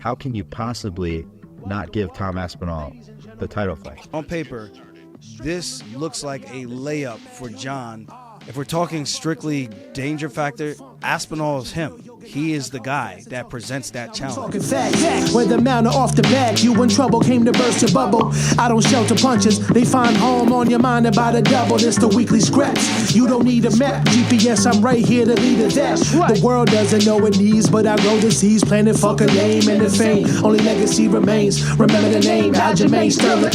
how can you possibly not give Tom Aspinall the title fight? On paper, this looks like a layup for Jon. If we're talking strictly danger factor, Aspinall is him. He is the guy that presents that challenge. Where the mountain off the back, you in trouble, came to burst your bubble. I don't shelter punches, they find home on your mind about a double. It's the weekly scraps. You don't need a map, GPS, I'm right here to lead a dash. The world doesn't know it needs, but I grow the seeds, planted fuck a name and the fame. Only legacy remains. Remember the name, Aljamain Sterling.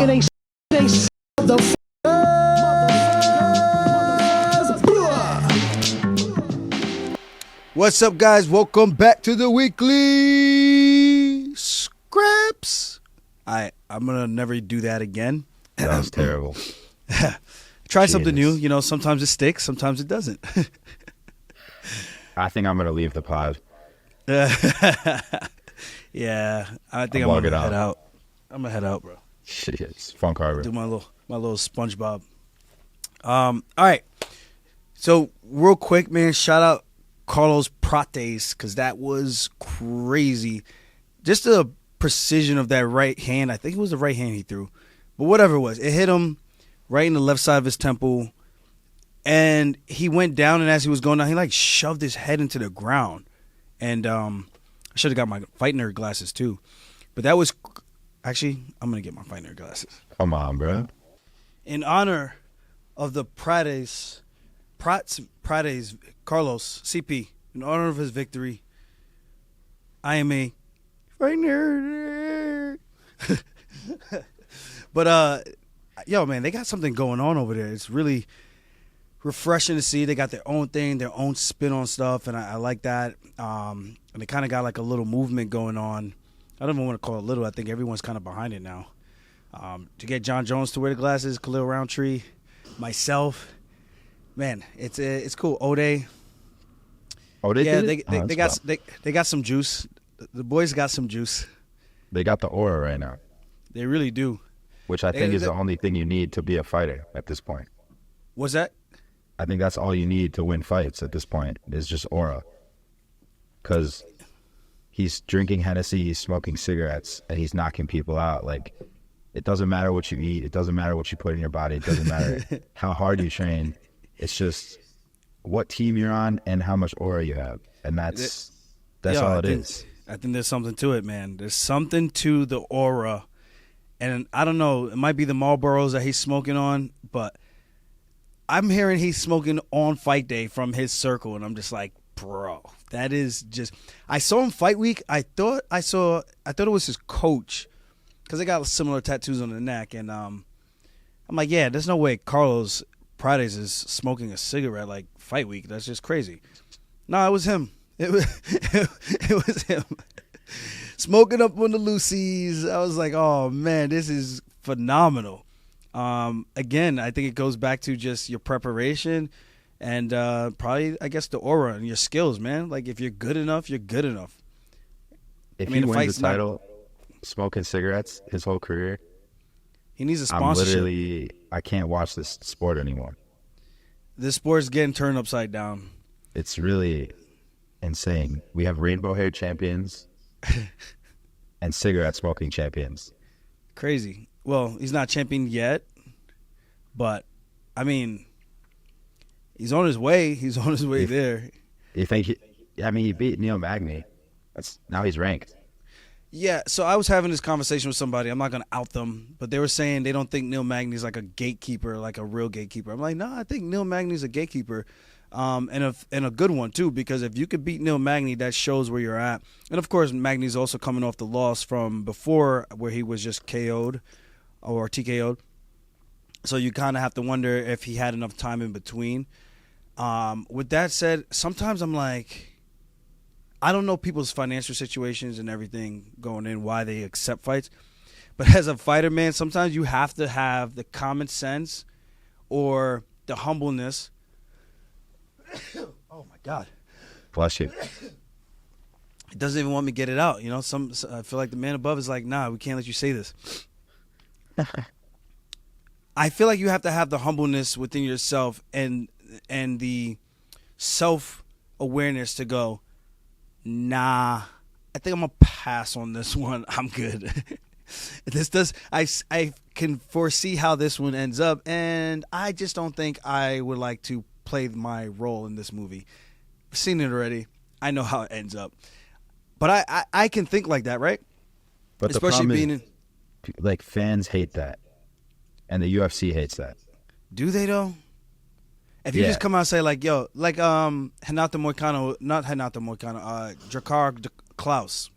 It ain't the What's up, guys? Welcome back to the weekly scraps. I'm gonna never do that again. That was terrible. Try something new. You know, sometimes it sticks, sometimes it doesn't. I think I'm gonna leave the pod. Yeah, I think I'm gonna head out. I'm gonna head out, bro. Shit, it's Funk Harbor. Do my little SpongeBob. All right. So real quick, man. Shout out Carlos Prates, because that was crazy. Just the precision of that right hand. I think it was the right hand he threw. But whatever it was, it hit him right in the left side of his temple. And he went down, and as he was going down, he like shoved his head into the ground. And I should have got my fight nerd glasses too. But that was... Actually, I'm going to get my fight nerd glasses. Come on, bro. In honor of the Prates, Carlos, CP, in honor of his victory, I am a fight nerd. But, yo, man, they got something going on over there. It's really refreshing to see. They got their own thing, their own spin on stuff, and I like that. And they kind of got like a little movement going on. I don't even want to call it little. I think everyone's kind of behind it now. To get Jon Jones to wear the glasses, Khalil Roundtree, myself, man, it's cool. Ode. Oh, they yeah, did they got some juice. The boys got some juice. They got the aura right now. They really do. Which I think is the only thing you need to be a fighter at this point. What's that? I think that's all you need to win fights at this point is just aura. Because he's drinking Hennessy, he's smoking cigarettes, and he's knocking people out. Like, it doesn't matter what you eat. It doesn't matter what you put in your body. It doesn't matter how hard you train. It's just what team you're on and how much aura you have. And that's all it is. I think there's something to it, man. There's something to the aura. And I don't know, it might be the Marlboros that he's smoking on, but I'm hearing he's smoking on fight day from his circle, and I'm just like, bro, that is just... I saw him fight week. I thought it was his coach, because they got similar tattoos on the neck, and I'm like, yeah, there's no way Carlos Prates is smoking a cigarette like fight week. That's just crazy. No, it was him. It was him. Smoking up on the Lucy's. I was like, oh, man, this is phenomenal. Again, I think it goes back to just your preparation and probably, I guess, the aura and your skills, man. Like, if you're good enough, you're good enough. If he wins the title smoking cigarettes his whole career, he needs a sponsorship. I can't watch this sport anymore. This sport's getting turned upside down. It's really insane. We have rainbow-haired champions and cigarette smoking champions. Crazy. Well, he's not champion yet, but I mean, he's on his way. He's on his way there. You think? He beat Neil Magny. Now he's ranked. Yeah. So I was having this conversation with somebody. I'm not gonna out them, but they were saying they don't think Neil Magny's like a gatekeeper, like a real gatekeeper. I'm like, no, I think Neil Magny's a gatekeeper. And a good one too, because if you could beat Neil Magny, that shows where you're at. And of course, Magny's also coming off the loss from before, where he was just KO'd or TKO'd. So you kind of have to wonder if he had enough time in between. With that said, sometimes I'm like, I don't know people's financial situations and everything going in, why they accept fights. But as a fighter, man, sometimes you have to have the common sense or the humbleness. Oh my God! Bless you. It doesn't even want me to get it out. You know, I feel like the man above is like, nah, we can't let you say this. I feel like you have to have the humbleness within yourself and the self-awareness to go, nah, I think I'm gonna pass on this one. I'm good. I can foresee how this one ends up, and I just don't think I would like to play my role in this movie. I've seen it already. I know how it ends up, but I can think like that, right? But especially the problem being is, like, fans hate that, and the UFC hates that. Do they though? If you Yeah. just come out and say like, yo, like Renato Moicano, not Renato Moicano, Drakkar Klaus,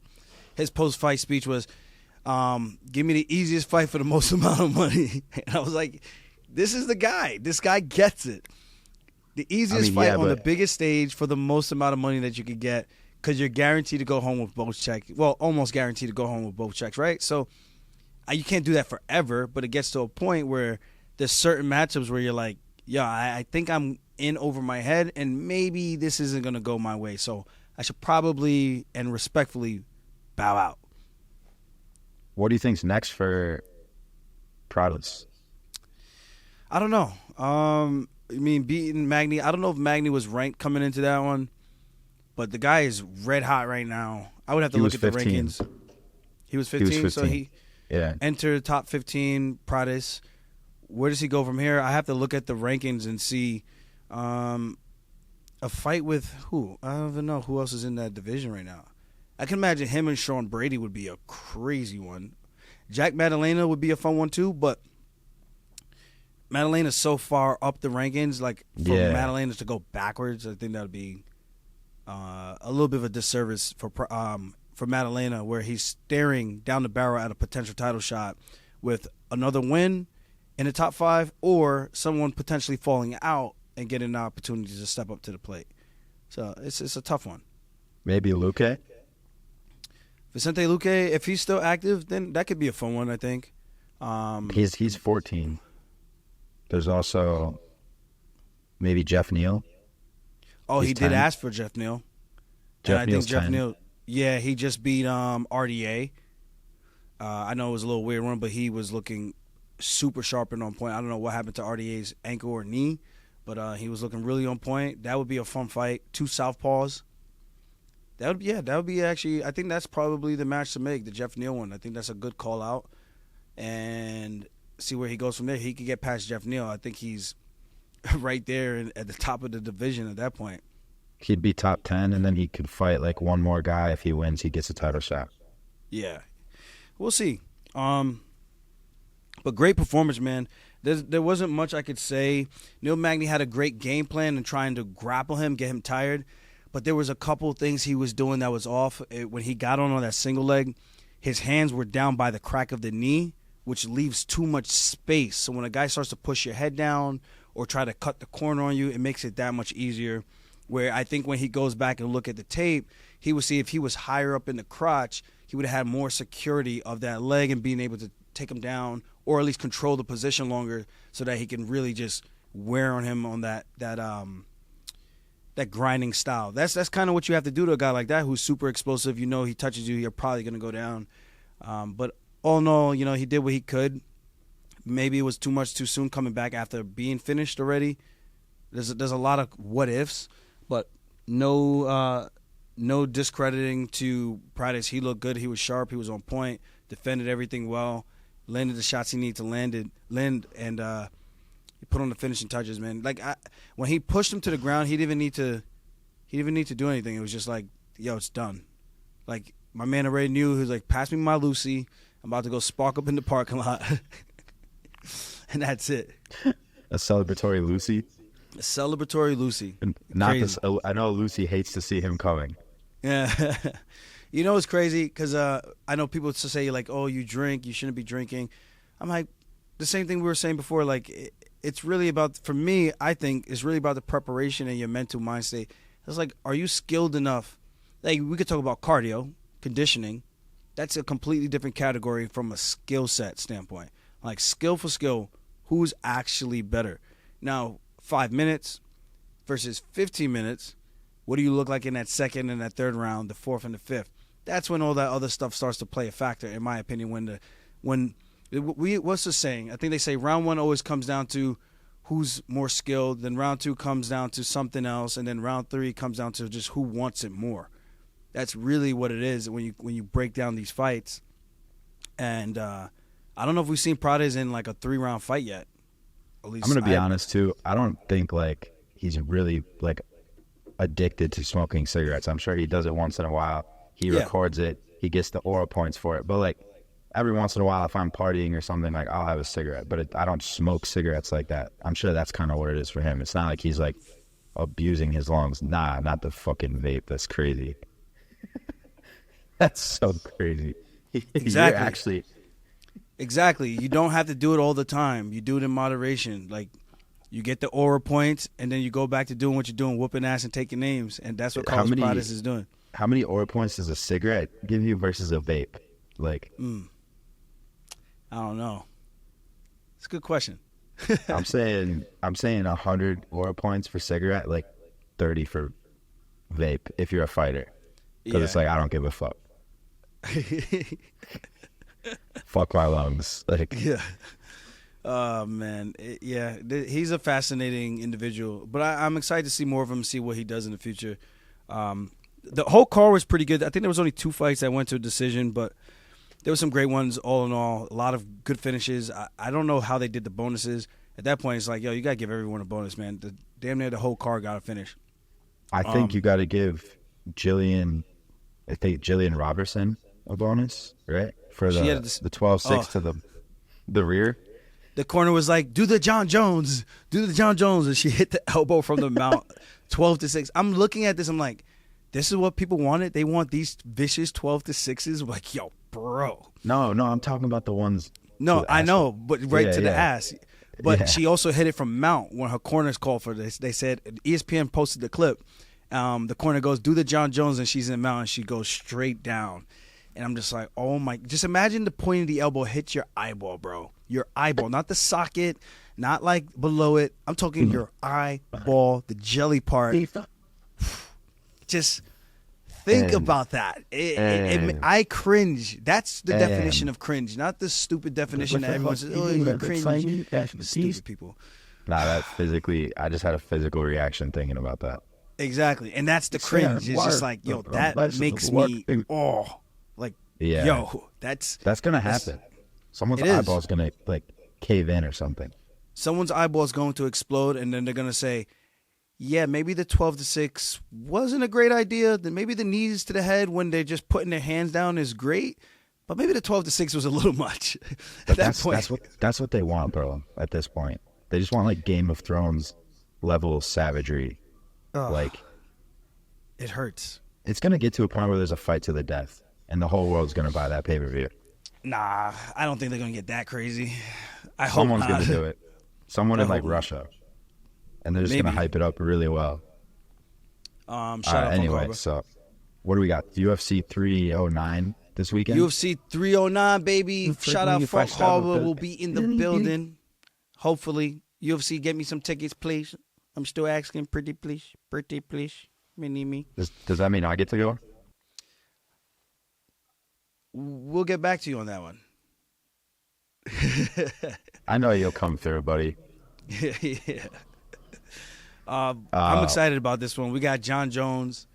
his post-fight speech was, give me the easiest fight for the most amount of money. And I was like, this is the guy. This guy gets it. The easiest fight on the biggest stage for the most amount of money that you could get, because you're guaranteed to go home with both checks. Well, almost guaranteed to go home with both checks, right? So you can't do that forever, but it gets to a point where there's certain matchups where you're like, yeah, I think I'm in over my head, and maybe this isn't going to go my way. So I should probably and respectfully bow out. What do you think's next for Prates? I don't know. I mean, beating Magny. I don't know if Magny was ranked coming into that one, but the guy is red hot right now. I would have to look at 15. The rankings. He was 15, so he entered top 15. Prates. Where does he go from here? I have to look at the rankings and see a fight with who? I don't even know who else is in that division right now. I can imagine him and Sean Brady would be a crazy one. Jack Maddalena would be a fun one too, but Maddalena's so far up the rankings, like for Maddalena to go backwards, I think that would be a little bit of a disservice for Maddalena, where he's staring down the barrel at a potential title shot with another win in the top 5, or someone potentially falling out and getting an opportunity to step up to the plate. So it's a tough one. Maybe Luque? Vicente Luque, if he's still active, then that could be a fun one, I think. He's 14. There's also maybe Jeff Neal. Oh, He's he 10. did ask for Jeff Neal. Jeff Neal's 10. Neal, yeah, he just beat RDA. I know it was a little weird one, but he was looking super sharp and on point. I don't know what happened to RDA's ankle or knee, but he was looking really on point. That would be a fun fight. 2 southpaws. That would be actually, I think that's probably the match to make, the Jeff Neal one. I think that's a good call out. And see where he goes from there. He could get past Jeff Neal. I think he's right there at the top of the division at that point. He'd be top 10, and then he could fight like one more guy. If he wins, he gets a title shot. Yeah. We'll see. But great performance, man. There wasn't much I could say. Neil Magny had a great game plan in trying to grapple him, get him tired. But there was a couple of things he was doing that was off. When he got on that single leg, his hands were down by the crack of the knee, which leaves too much space. So when a guy starts to push your head down or try to cut the corner on you, it makes it that much easier. Where I think when he goes back and look at the tape, he would see if he was higher up in the crotch, he would have had more security of that leg and being able to take him down, or at least control the position longer, so that he can really just wear on him on that grinding style. That's kind of what you have to do to a guy like that who's super explosive. You know, he touches you, you're probably going to go down. But all in all, you know, he did what he could. Maybe it was too much too soon coming back after being finished already. There's a lot of what ifs, but no discrediting to Prates. He looked good. He was sharp. He was on point. Defended everything well. Landed the shots he needed to land, and he put on the finishing touches, man. Like when he pushed him to the ground, he didn't even need to do anything. It was just like, yo, it's done. Like my man already knew. He was like, pass me my Lucy. I'm about to go spark up in the parking lot, and that's it. A celebratory Lucy. A celebratory Lucy. Not this. I know Lucy hates to see him coming. Yeah. You know what's crazy? Because I know people say, like, oh, you drink, you shouldn't be drinking. I'm like, the same thing we were saying before. Like, it's really about, for me, I think, it's really about the preparation and your mental mind state. It's like, are you skilled enough? Like, we could talk about cardio, conditioning. That's a completely different category from a skill set standpoint. Like, skill for skill, who's actually better? Now, 5 minutes versus 15 minutes, what do you look like in that second and that third round, the fourth and the fifth? That's when all that other stuff starts to play a factor, in my opinion. What's the saying? I think they say round 1 always comes down to who's more skilled. Then round 2 comes down to something else, and then round 3 comes down to just who wants it more. That's really what it is when you break down these fights. And I don't know if we've seen Prates in like a 3-round fight yet. At least I'm gonna be honest too. I don't think like he's really like addicted to smoking cigarettes. I'm sure he does it once in a while. He records it. He gets the aura points for it. But like every once in a while, if I'm partying or something, like I'll have a cigarette. But I don't smoke cigarettes like that. I'm sure that's kind of what it is for him. It's not like he's like abusing his lungs. Nah, not the fucking vape. That's crazy. That's so crazy. Exactly. Exactly. You don't have to do it all the time. You do it in moderation. Like, you get the aura points, and then you go back to doing what you're doing, whooping ass and taking names. And that's what Carlos Prates is doing. How many aura points does a cigarette give you versus a vape? Like, I don't know. It's a good question. I'm saying 100 aura points for cigarette, like 30 for vape if you're a fighter. Because it's like, I don't give a fuck. Fuck my lungs. Like, yeah. Oh, man. He's a fascinating individual. But I'm excited to see more of him, see what he does in the future. The whole card was pretty good. I think there was only 2 fights that went to a decision, but there were some great ones all in all. A lot of good finishes. I don't know how they did the bonuses. At that point, it's like, yo, you got to give everyone a bonus, man. Damn near the whole card got a finish. I think you got to give Jillian Robertson a bonus, right? For the 12-6 to the rear. The corner was like, do the Jon Jones. And she hit the elbow from the mount, 12-6. I'm looking at this. I'm like, this is what people wanted? They want these vicious 12-6s? I'm like, yo, bro. No, I'm talking about the ones. No, I know, but to the ass. But she also hit it from mount when her corners called for this. They said, ESPN posted the clip. The corner goes, do the Jon Jones, and she's in mount, and she goes straight down. And I'm just like, oh my, just imagine the point of the elbow hits your eyeball, bro. Your eyeball, not the socket, not like below it. I'm talking your eyeball, the jelly part. Just think about that. I cringe. That's the definition of cringe, not the stupid definition that everyone says, oh, you cringe. Stupid people. Nah, that physically, I just had a physical reaction thinking about that. Exactly. And that's the cringe. It's just like, yo, that makes me, yo, that's going to happen. Someone's eyeball's going to, like, cave in or something. Someone's eyeball's going to explode, and then they're going to say, yeah, maybe the 12-6 wasn't a great idea. Then maybe the knees to the head when they're just putting their hands down is great, but maybe the 12-6 was a little much. At that point. That's what they want, bro, at this point. They just want, like, Game of Thrones level savagery. Like, it hurts. It's going to get to a point where there's a fight to the death, and the whole world's going to buy that pay-per-view. Nah, I don't think they're going to get that crazy. I hope someone's going to do it. Someone in, like, Russia. And they're just going to hype it up really well. Anyway, so what do we got? UFC 309 this weekend? UFC 309, baby. Shout out Frank Harbor will be in the building. Hopefully. UFC, get me some tickets, please. I'm still asking, pretty please. Me. Does that mean I get to go? We'll get back to you on that one. I know you'll come through, buddy. Yeah. I'm excited about this one. We got Jon Jones,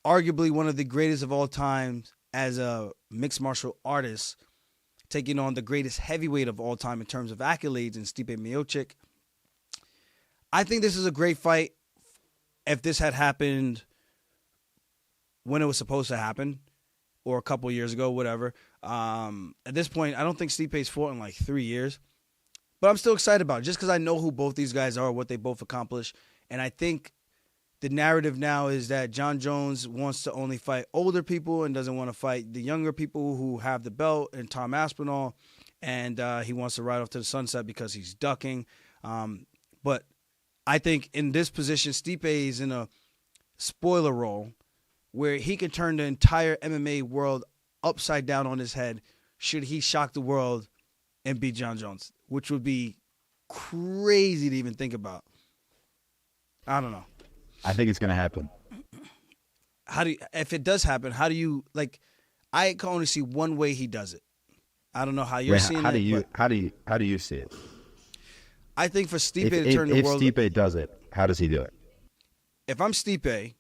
arguably one of the greatest of all time as a mixed martial artist, taking on the greatest heavyweight of all time in terms of accolades in Stipe Miocic. I think this is a great fight. If this had happened when it was supposed to happen, or a couple years ago, whatever. At this point, I don't think Stipe's fought in like 3 years. But I'm still excited about it, just because I know who both these guys are, what they both accomplish. And I think the narrative now is that Jon Jones wants to only fight older people and doesn't want to fight the younger people who have the belt, and Tom Aspinall. And he wants to ride off to the sunset because he's ducking. But I think in this position, Stipe is in a spoiler role where he can turn the entire MMA world upside down on his head should he shock the world and beat Jon Jones, which would be crazy to even think about. I don't know. I think it's going to happen. If it does happen, how do you, like, I can only see one way he does it. I don't know how you're seeing it. How do you see it? I think for Stipe to turn the world. If Stipe does it, how does he do it? If I'm Stipe,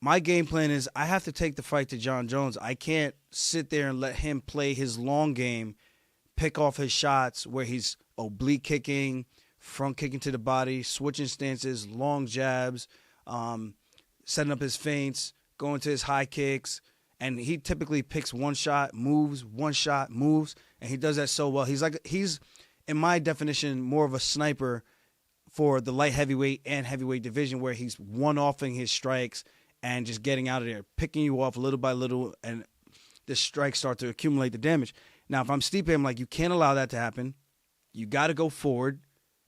my game plan is I have to take the fight to Jon Jones. I can't sit there and let him play his long game, pick off his shots where he's oblique kicking, front kicking to the body, switching stances, long jabs, setting up his feints, going to his high kicks. And he typically picks one shot, moves, and he does that so well. He's, in my definition, more of a sniper for the light heavyweight and heavyweight division, where he's one-offing his strikes and just getting out of there, picking you off little by little, and the strikes start to accumulate the damage. Now, if I'm Stipe, I'm like, you can't allow that to happen. You got to go forward,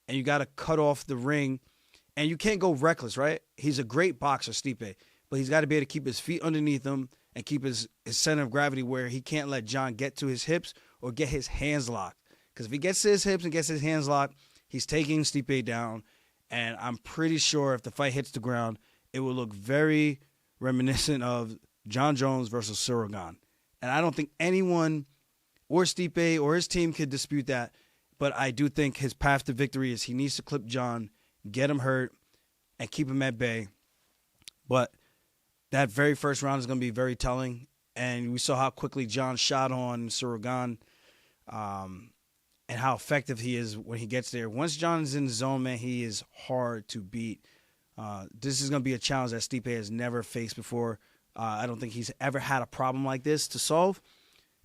and you got to cut off the ring, and you can't go reckless, right? He's a great boxer, Stipe, but he's got to be able to keep his feet underneath him and keep his center of gravity where he can't let Jon get to his hips or get his hands locked. Because if he gets to his hips and gets his hands locked, he's taking Stipe down, and I'm pretty sure if the fight hits the ground, it will look very reminiscent of Jon Jones versus Suragan. And I don't think anyone or Stipe or his team could dispute that, but I do think his path to victory is he needs to clip Jon, get him hurt, and keep him at bay. But that very first round is going to be very telling, and we saw how quickly Jon shot on Suragan, and how effective he is when he gets there. Once Jon is in the zone, man, he is hard to beat. This is going to be a challenge that Stipe has never faced before. I don't think he's ever had a problem like this to solve.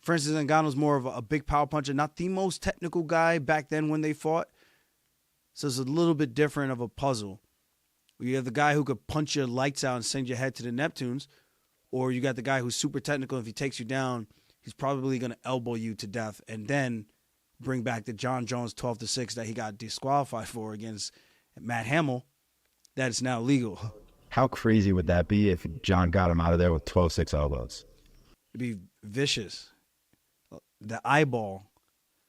Francis Ngannou's more of a big power puncher, not the most technical guy back then when they fought. So it's a little bit different of a puzzle. You have the guy who could punch your lights out and send your head to the Neptunes, or you got the guy who's super technical. If he takes you down, he's probably going to elbow you to death and then bring back the Jon Jones 12-6 that he got disqualified for against Matt Hamill. That is now legal. How crazy would that be if Jon got him out of there with 12-6 elbows? It'd be vicious. The eyeball.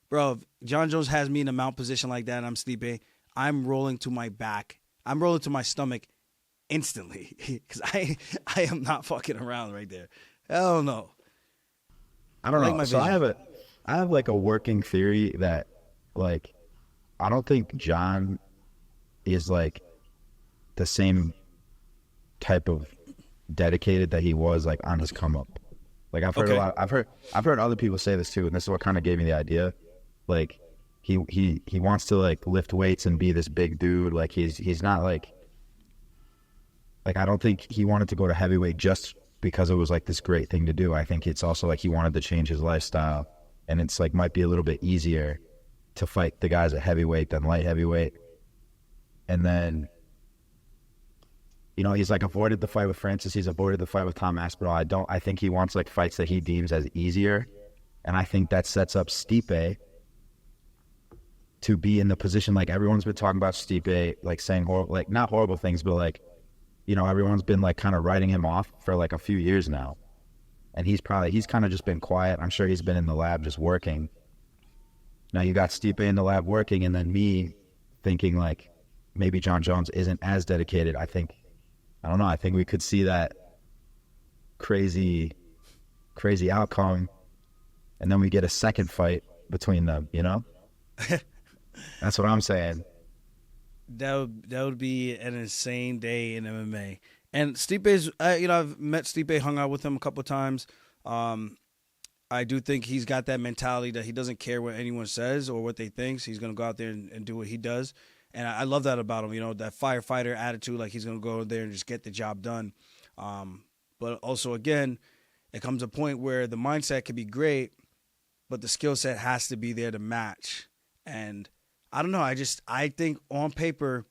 Bro, if Jon Jones has me in a mount position like that and I'm Stipe, I'm rolling to my back. I'm rolling to my stomach instantly because I am not fucking around right there. Hell no. I don't know. So I have like a working theory that, like, I don't think Jon is like the same type of dedicated that he was like on his come up. Like I've heard I've heard other people say this too, and this is what kind of gave me the idea. Like he wants to like lift weights and be this big dude. Like he's not like I don't think he wanted to go to heavyweight just because it was like this great thing to do. I think it's also like he wanted to change his lifestyle, and it's like might be a little bit easier to fight the guys at heavyweight than light heavyweight. And then, you know, he's like avoided the fight with Francis. He's avoided the fight with Tom Aspinall. I think he wants like fights that he deems as easier. And I think that sets up Stipe to be in the position, like everyone's been talking about Stipe, like saying horrible, like not horrible things, but like, you know, everyone's been like kind of writing him off for like a few years now. And he's kind of just been quiet. I'm sure he's been in the lab just working. Now you got Stipe in the lab working, and then me thinking like maybe Jon Jones isn't as dedicated. I don't know. I think we could see that crazy outcome, and then we get a second fight between them, you know? That's what I'm saying. That would be an insane day in MMA. And Stipe's, you know, I've met Stipe, hung out with him a couple of times. I do think he's got that mentality that he doesn't care what anyone says or what they think. He's going to go out there and do what he does. And I love that about him, you know, that firefighter attitude, like he's going to go there and just get the job done. But also, again, it comes a point where the mindset could be great, but the skill set has to be there to match. And I don't know. I think on paper,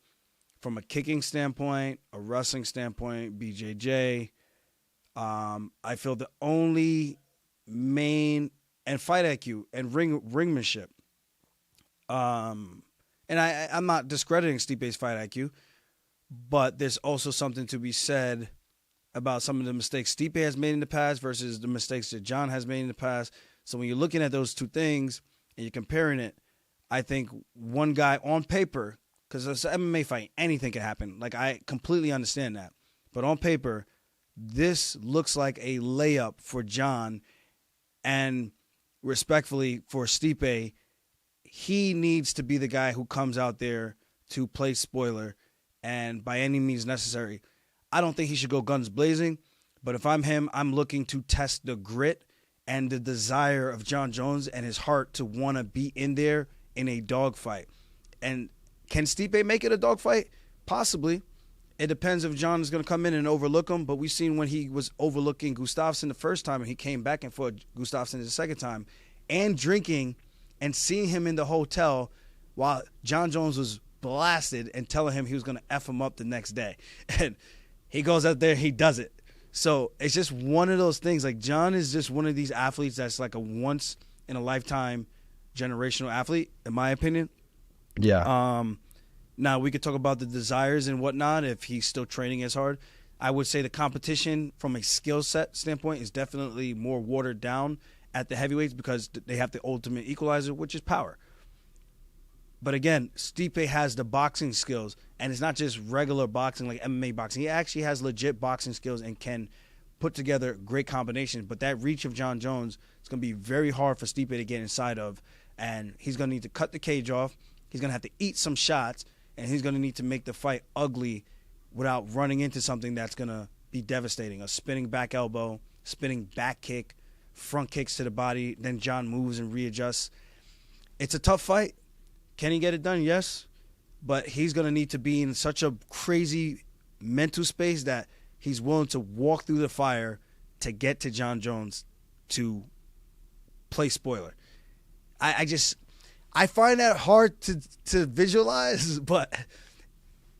from a kicking standpoint, a wrestling standpoint, BJJ, I feel the only main and fight IQ and ringmanship. And I'm not discrediting Stipe's fight IQ, but there's also something to be said about some of the mistakes Stipe has made in the past versus the mistakes that Jon has made in the past. So when you're looking at those two things and you're comparing it, I think one guy on paper, because it's an MMA fight, anything can happen. Like, I completely understand that. But on paper, this looks like a layup for Jon, and respectfully for Stipe, he needs to be the guy who comes out there to play spoiler, and by any means necessary. I don't think he should go guns blazing. But if I'm him, I'm looking to test the grit and the desire of Jon Jones and his heart to want to be in there in a dogfight. And can Stipe make it a dogfight? Possibly. It depends if Jon is going to come in and overlook him. But we've seen when he was overlooking Gustafsson the first time and he came back and fought Gustafsson the second time, and drinking and seeing him in the hotel while Jon Jones was blasted and telling him he was going to F him up the next day. And he goes out there, he does it. So it's just one of those things. Like, Jon is just one of these athletes that's like a once-in-a-lifetime generational athlete, in my opinion. Yeah. Now, we could talk about the desires and whatnot if he's still training as hard. I would say the competition from a skill set standpoint is definitely more watered down at the heavyweights because they have the ultimate equalizer, which is power. But again, Stipe has the boxing skills, and it's not just regular boxing like MMA boxing. He actually has legit boxing skills and can put together great combinations. But that reach of Jon Jones is going to be very hard for Stipe to get inside of, and he's going to need to cut the cage off. He's going to have to eat some shots, and he's going to need to make the fight ugly without running into something that's going to be devastating. A spinning back elbow, spinning back kick, front kicks to the body, then Jon moves and readjusts. It's a tough fight. Can he get it done? Yes. But he's going to need to be in such a crazy mental space that he's willing to walk through the fire to get to Jon Jones to play spoiler. I find that hard to visualize, but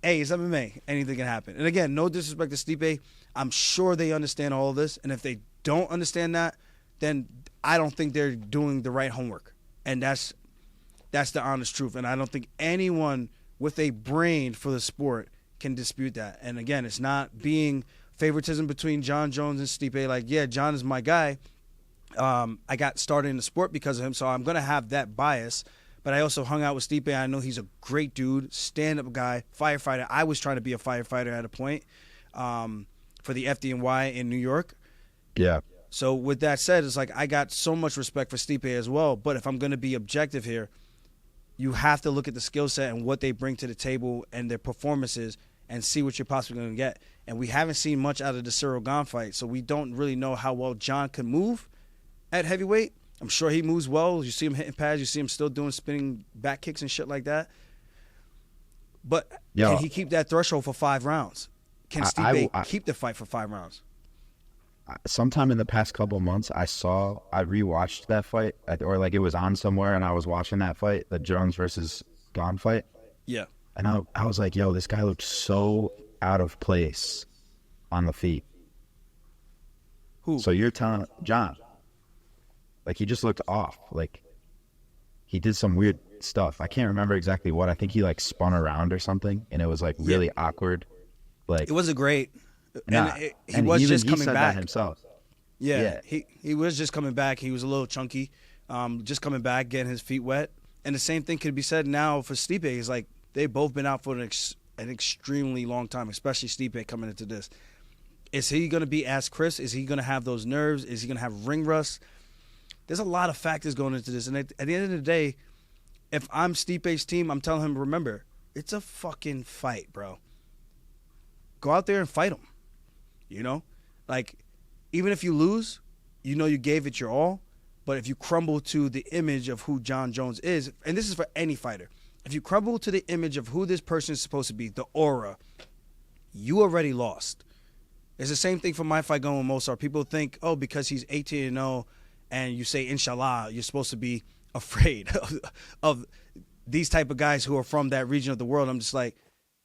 hey, it's MMA. Anything can happen. And again, no disrespect to Stipe. I'm sure they understand all of this. And if they don't understand that, then I don't think they're doing the right homework. And that's the honest truth. And I don't think anyone with a brain for the sport can dispute that. And again, it's not being favoritism between Jon Jones and Stipe. Like, yeah, Jon is my guy. I got started in the sport because of him, so I'm going to have that bias. But I also hung out with Stipe. I know he's a great dude, stand-up guy, firefighter. I was trying to be a firefighter at a point for the FDNY in New York. Yeah. So with that said, it's like I got so much respect for Stipe as well. But if I'm going to be objective here, you have to look at the skill set and what they bring to the table and their performances and see what you're possibly going to get. And we haven't seen much out of the Cyril Gane fight, so we don't really know how well Jon can move at heavyweight. I'm sure he moves well. You see him hitting pads. You see him still doing spinning back kicks and shit like that. But can he keep that threshold for 5 rounds? Can Stipe keep the fight for 5 rounds? Sometime in the past couple of months, I rewatched that fight, or like it was on somewhere, and I was watching that fight, the Jones versus Gane fight. Yeah. And I was like, yo, this guy looked so out of place on the feet. Who? So you're telling Jon, like, he just looked off. Like, he did some weird stuff. I can't remember exactly what. I think he like spun around or something, and it was like really awkward. Like, it wasn't great. Nah. He was just coming said back that himself. Yeah. He was just coming back. He was a little chunky, just coming back, getting his feet wet. And the same thing could be said now for Stipe. It's like they've both been out for an extremely long time, especially Stipe coming into this. Is he going to be as Chris? Is he going to have those nerves? Is he going to have ring rust? There's a lot of factors going into this. And at the end of the day, if I'm Stipe's team, I'm telling him, remember, it's a fucking fight, bro. Go out there and fight him. You know? Like, even if you lose, you know you gave it your all. But if you crumble to the image of who Jon Jones is, and this is for any fighter, if you crumble to the image of who this person is supposed to be, the aura, you already lost. It's the same thing for my fight going with Mozart. People think, oh, because he's 18-0 and you say, inshallah, you're supposed to be afraid of these type of guys who are from that region of the world. I'm just like,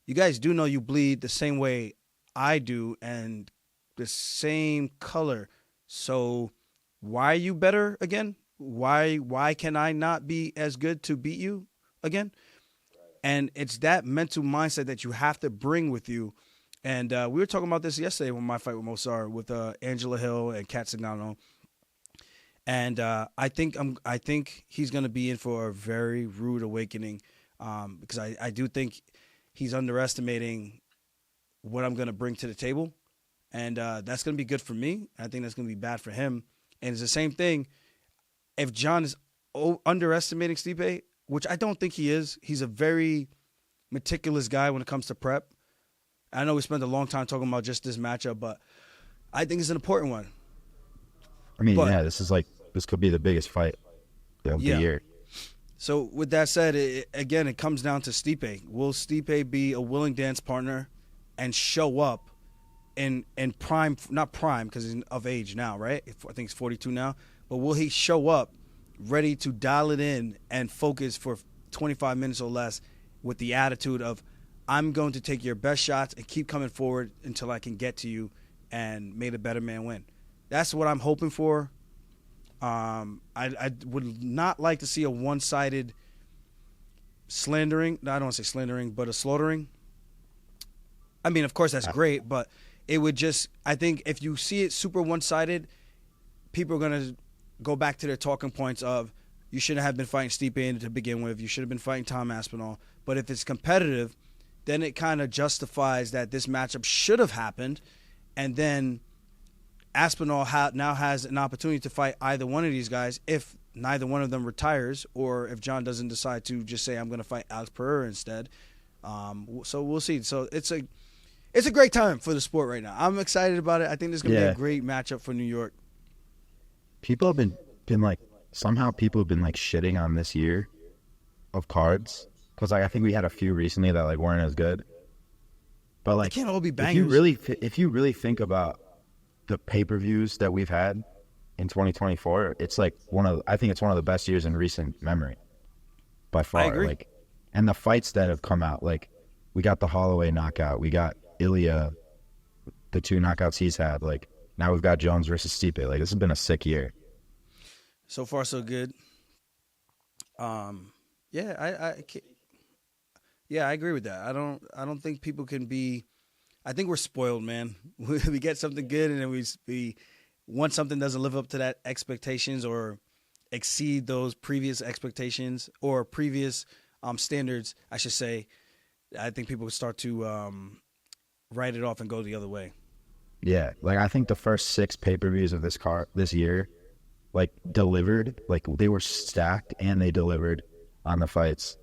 you guys do know you bleed the same way I do and the same color. So why are you better again? Why can I not be as good to beat you again? And it's that mental mindset that you have to bring with you. And we were talking about this yesterday when my fight with Mozart with Angela Hill and Kat Zingano. And I think he's going to be in for a very rude awakening because I do think he's underestimating what I'm going to bring to the table. And that's going to be good for me. I think that's going to be bad for him. And it's the same thing. If Jon is underestimating Stipe, which I don't think he is, he's a very meticulous guy when it comes to prep. I know we spent a long time talking about just this matchup, but I think it's an important one. I mean, this could be the biggest fight of the year. So with that said, it comes down to Stipe. Will Stipe be a willing dance partner and show up in prime, not prime because he's of age now, right? I think he's 42 now. But will he show up ready to dial it in and focus for 25 minutes or less with the attitude of, I'm going to take your best shots and keep coming forward until I can get to you and make a better man win. That's what I'm hoping for. I would not like to see a one-sided slandering. No, I don't want to say slandering, but a slaughtering. I mean, of course, that's great, but it would just, I think if you see it super one-sided, people are going to go back to their talking points of, you shouldn't have been fighting Stipe to begin with. You should have been fighting Tom Aspinall. But if it's competitive, then it kind of justifies that this matchup should have happened, and then Aspinall now has an opportunity to fight either one of these guys if neither one of them retires, or if Jon doesn't decide to just say, I'm going to fight Alex Pereira instead. So we'll see. So it's a great time for the sport right now. I'm excited about it. I think this is going to be a great matchup for New York. People have been like, somehow people have been like shitting on this year of cards. Because I think we had a few recently that like weren't as good. But like, they can't all be bangers. If you really think about the pay-per-views that we've had in 2024, it's like I think it's one of the best years in recent memory, by far. I agree. Like, and the fights that have come out, like we got the Holloway knockout, we got Ilya, the 2 knockouts he's had. Like now we've got Jones versus Stipe. Like this has been a sick year. So far, so good. I agree with that. I don't think people can be. I think we're spoiled, man. We get something good, and then we once something doesn't live up to that expectations or exceed those previous expectations or previous standards, I should say. I think people would start to write it off and go the other way. Yeah, like I think the first 6 pay-per-views of this year, like delivered, like they were stacked and they delivered on the fights,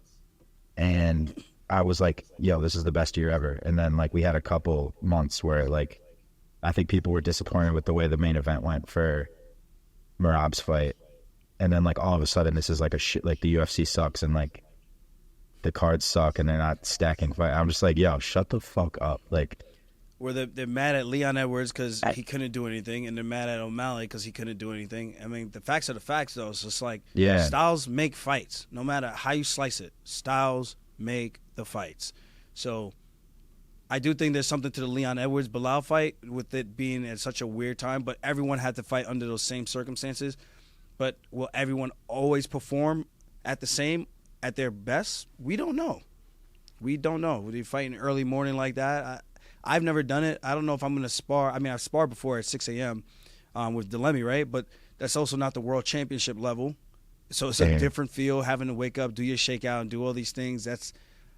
and I was like, yo, this is the best year ever. And then like we had a couple months where like I think people were disappointed with the way the main event went for Merab's fight, and then like all of a sudden this is like a shit, like the UFC sucks and like the cards suck and they're not stacking fight. I'm just like, yo, shut the fuck up. Like, where they're mad at Leon Edwards because he couldn't do anything, and they're mad at O'Malley because he couldn't do anything. I mean, the facts are the facts, though. It's just like, styles make fights. No matter how you slice it, styles make the fights. So I do think there's something to the Leon Edwards-Bilal fight with it being at such a weird time, but everyone had to fight under those same circumstances. But will everyone always perform at their best? We don't know. We don't know. When you fight in early morning like that, I've never done it. I don't know if I'm going to spar. I mean, I've sparred before at 6 a.m. With Delemy, right? But that's also not the world championship level. So it's a different feel, having to wake up, do your shakeout, and do all these things. That's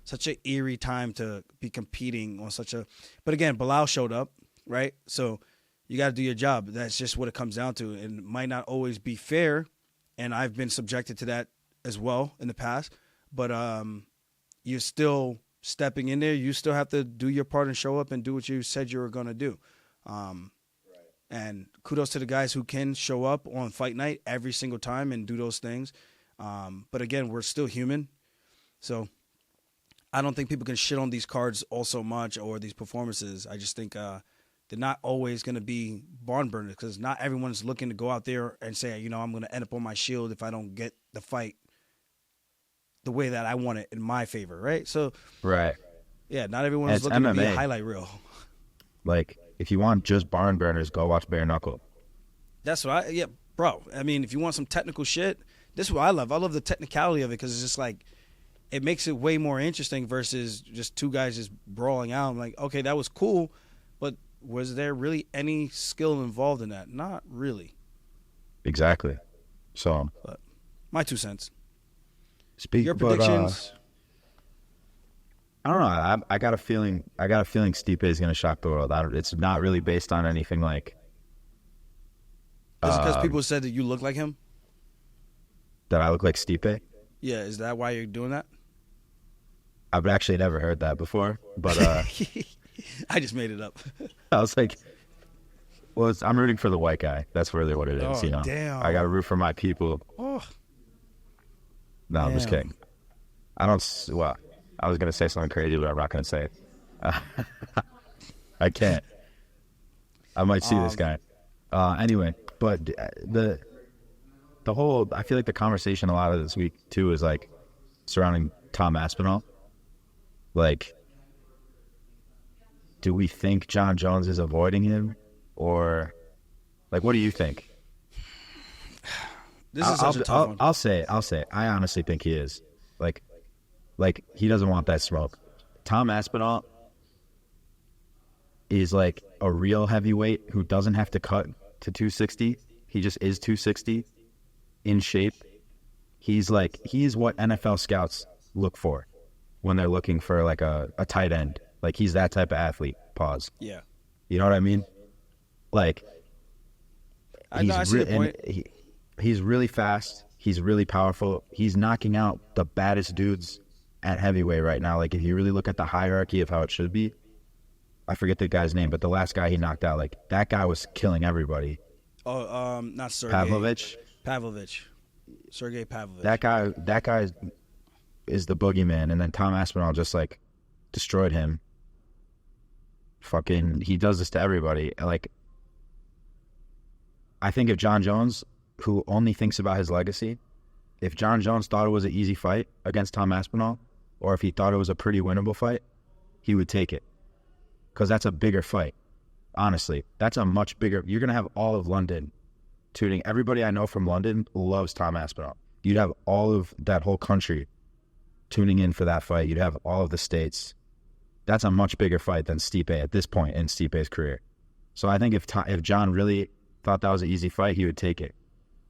such an eerie time to be competing on such a – but again, Bilal showed up, right? So you got to do your job. That's just what it comes down to. And it might not always be fair, and I've been subjected to that as well in the past. But you're still – stepping in there, you still have to do your part and show up and do what you said you were going to do. And kudos to the guys who can show up on fight night every single time and do those things. But again, we're still human. So I don't think people can shit on these cards all so much or these performances. I just think they're not always going to be barn burners because not everyone's looking to go out there and say, you know, I'm going to end up on my shield if I don't get the fight the way that I want it in my favor, right? So, yeah, not everyone's looking to be a highlight reel. Like, if you want just barn burners, go watch Bare Knuckle. That's what bro. I mean, if you want some technical shit, this is what I love. I love the technicality of it because it's just like, it makes it way more interesting versus just two guys just brawling out. I'm like, okay, that was cool, but was there really any skill involved in that? Not really. Exactly. So, but my 2 cents. Your predictions? I don't know. I got a feeling. Stipe is going to shock the world. It's not really based on anything like. Is it because people said that you look like him? That I look like Stipe? Yeah. Is that why you're doing that? I've actually never heard that before, but I just made it up. I was like, well, I'm rooting for the white guy. That's really what it is. Oh, you know, damn. I got to root for my people. Oh. No, I'm just Damn. kidding. I don't. Well, I was gonna say something crazy, but I'm not gonna say it. I can't. I might see this guy. Anyway, but the whole, I feel like the conversation a lot of this week too is like surrounding Tom Aspinall. Like, do we think Jon Jones is avoiding him, or like, what do you think? This is such a tough one. I'll say it. I honestly think he is. Like he doesn't want that smoke. Tom Aspinall is like a real heavyweight who doesn't have to cut to 260. He just is 260 in shape. He's what NFL scouts look for when they're looking for like a tight end. Like he's that type of athlete. Pause. Yeah. You know what I mean? Like I see the point. He's really fast. He's really powerful. He's knocking out the baddest dudes at heavyweight right now. Like if you really look at the hierarchy of how it should be, I forget the guy's name, but the last guy he knocked out, like that guy was killing everybody. Oh, not Sergey. Pavlovich. Sergey Pavlovich. That guy is the boogeyman, and then Tom Aspinall just like destroyed him. Fucking, he does this to everybody. Like, I think if Jon Jones, who only thinks about his legacy, if Jon Jones thought it was an easy fight against Tom Aspinall, or if he thought it was a pretty winnable fight, he would take it. Because that's a bigger fight. Honestly, that's a much bigger... You're going to have all of London tuning. Everybody I know from London loves Tom Aspinall. You'd have all of that whole country tuning in for that fight. You'd have all of the states. That's a much bigger fight than Stipe at this point in Stipe's career. So I think if Jon really thought that was an easy fight, he would take it.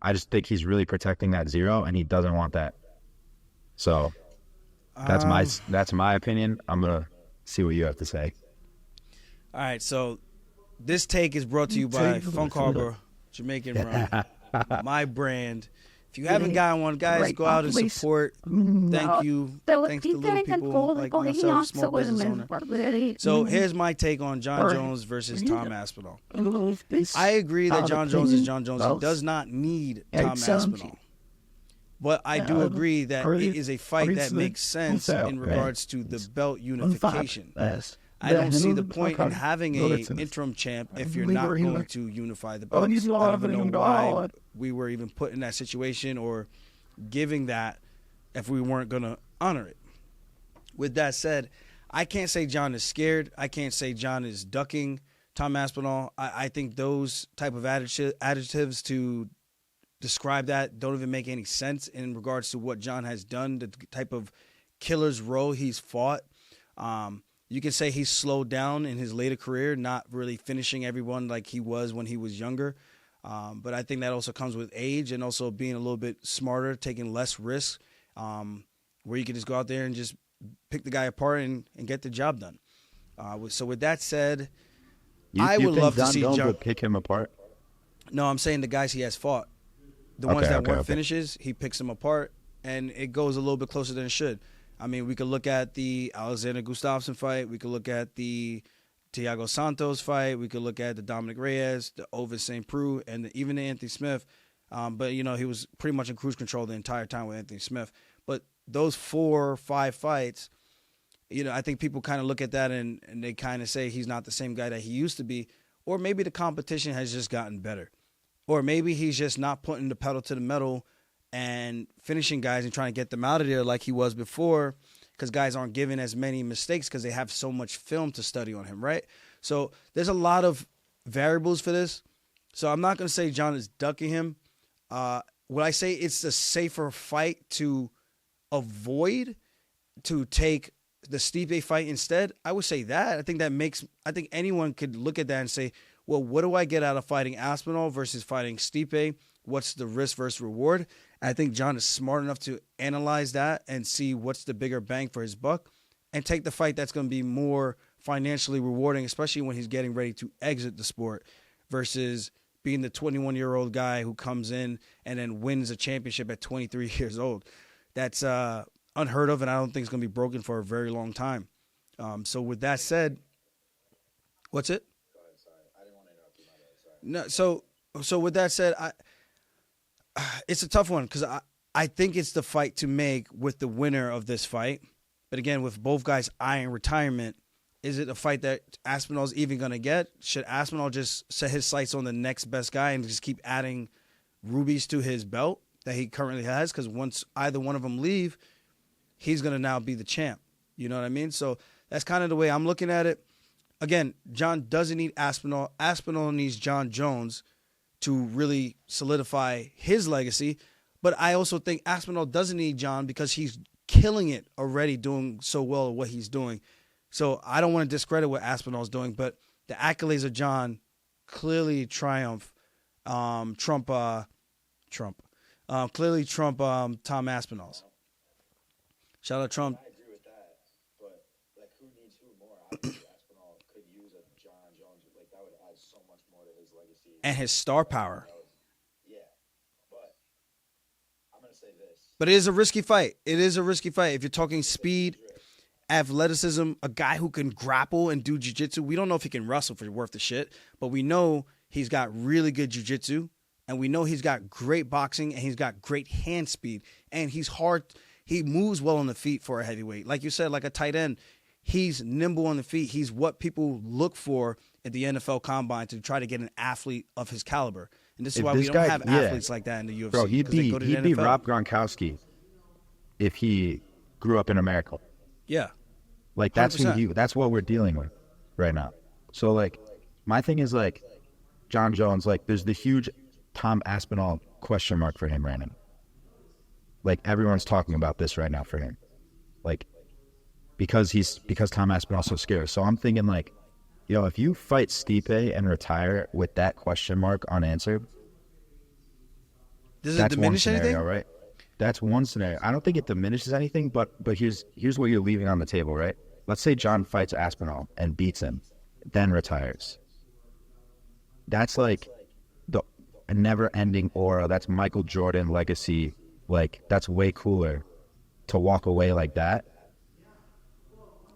I just think he's really protecting that zero, and he doesn't want that. So that's my opinion. I'm going to see what you have to say. All right, so this take is brought to you by Funk Harbor Jamaican Rum, my brand. If you haven't gotten one, guys, go out and support. Thank you. Thanks to little people like myself, small business owner. So here's my take on Jon Jones versus Tom Aspinall. I agree that Jon Jones is Jon Jones. He does not need Tom Aspinall. But I do agree that it is a fight that makes sense in regards to the belt unification. I don't see the point in having an interim champ if you're not going to unify the belts. I don't even know why we were even put in that situation or giving that if we weren't going to honor it. With that said, I can't say Jon is scared. I can't say Jon is ducking Tom Aspinall. I think those type of adjectives to describe that don't even make any sense in regards to what Jon has done, the type of killer's role he's fought. You can say he's slowed down in his later career, not really finishing everyone like he was when he was younger. But I think that also comes with age and also being a little bit smarter, taking less risks, where you can just go out there and just pick the guy apart and get the job done. So with that said, I would love to see Jon pick him apart. No, I'm saying the guys he has fought, the ones that weren't finishes, he picks them apart, and it goes a little bit closer than it should. I mean, we could look at the Alexander Gustafsson fight. We could look at the Thiago Santos fight. We could look at the Dominic Reyes, the Ovis St. Preux, and even the Anthony Smith. But, you know, he was pretty much in cruise control the entire time with Anthony Smith. But those 4 or 5 fights, you know, I think people kind of look at that and they kind of say he's not the same guy that he used to be. Or maybe the competition has just gotten better. Or maybe he's just not putting the pedal to the metal and finishing guys and trying to get them out of there like he was before, because guys aren't given as many mistakes because they have so much film to study on him, right? So there's a lot of variables for this. So I'm not going to say Jon is ducking him. Would I say it's a safer fight to avoid, to take the Stipe fight instead? I would say that. I think anyone could look at that and say, well, what do I get out of fighting Aspinall versus fighting Stipe? What's the risk versus reward? I think Jon is smart enough to analyze that and see what's the bigger bang for his buck and take the fight that's going to be more financially rewarding, especially when he's getting ready to exit the sport versus being the 21-year-old guy who comes in and then wins a championship at 23 years old. That's unheard of, and I don't think it's going to be broken for a very long time. So with that said, What's it? No, so with that said, it's a tough one because I think it's the fight to make with the winner of this fight. But again, with both guys eyeing retirement, is it a fight that Aspinall's even going to get? Should Aspinall just set his sights on the next best guy and just keep adding rubies to his belt that he currently has? Because once either one of them leave, he's going to now be the champ. You know what I mean? So that's kind of the way I'm looking at it. Again, Jon doesn't need Aspinall. Aspinall needs Jon Jones to really solidify his legacy. But I also think Aspinall doesn't need Jon because he's killing it already, doing so well at what he's doing. So I don't want to discredit what Aspinall's doing, but the accolades of Jon clearly trump Tom Aspinall's. Shout out Trump. I agree with that, but like, who needs who more? Obviously, Aspinall could use a Jon Jones. Like, that would add so much more to his legacy And his star power. Yeah, but I'm gonna say this. But it is a risky fight. It is a risky fight. If you're talking speed, athleticism, a guy who can grapple and do jiu-jitsu. We don't know if he can wrestle for worth the shit, but we know he's got really good jiu-jitsu, and we know he's got great boxing, and he's got great hand speed, and he's hard. He moves well on the feet for a heavyweight. Like you said, like a tight end, he's nimble on the feet. He's what people look for at the NFL Combine to try to get an athlete of his caliber. And this is why we don't have athletes like that in the UFC. Bro, he'd be Rob Gronkowski if he grew up in America. Yeah. Like, that's that's what we're dealing with right now. So, like, my thing is, like, Jon Jones, like, there's the huge Tom Aspinall question mark for him right now. Like, everyone's talking about this right now for him. Like, because Tom Aspinall's so scared. So I'm thinking, like, yo, if you fight Stipe and retire with that question mark unanswered, does it diminish anything? Right? That's one scenario. I don't think it diminishes anything, but here's what you're leaving on the table, right? Let's say Jon fights Aspinall and beats him, then retires. That's like a never-ending aura. That's Michael Jordan legacy. Like, that's way cooler to walk away like that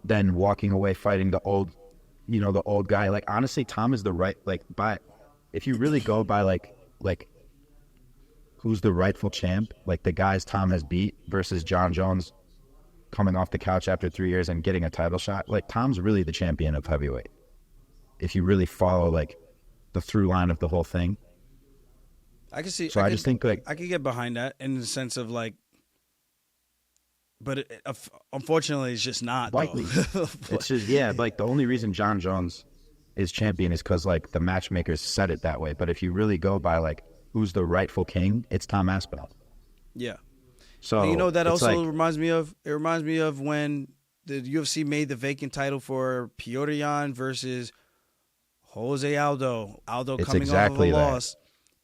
than walking away fighting the old guy. Like, honestly, Tom is the right, like, if you really go by like who's the rightful champ, like the guys Tom has beat versus Jon Jones coming off the couch after 3 years and getting a title shot, like, Tom's really the champion of heavyweight. If you really follow, like, the through line of the whole thing. I can see. So I just think, like, I could get behind that in the sense of, like, but unfortunately, it's just not likely. It's just, like, the only reason Jon Jones is champion is because, like, the matchmakers said it that way. But if you really go by, like, who's the rightful king, it's Tom Aspinall. Yeah. So, and you know, that also like, reminds me of when the UFC made the vacant title for Petr Yan versus Jose Aldo. Aldo coming off of a loss,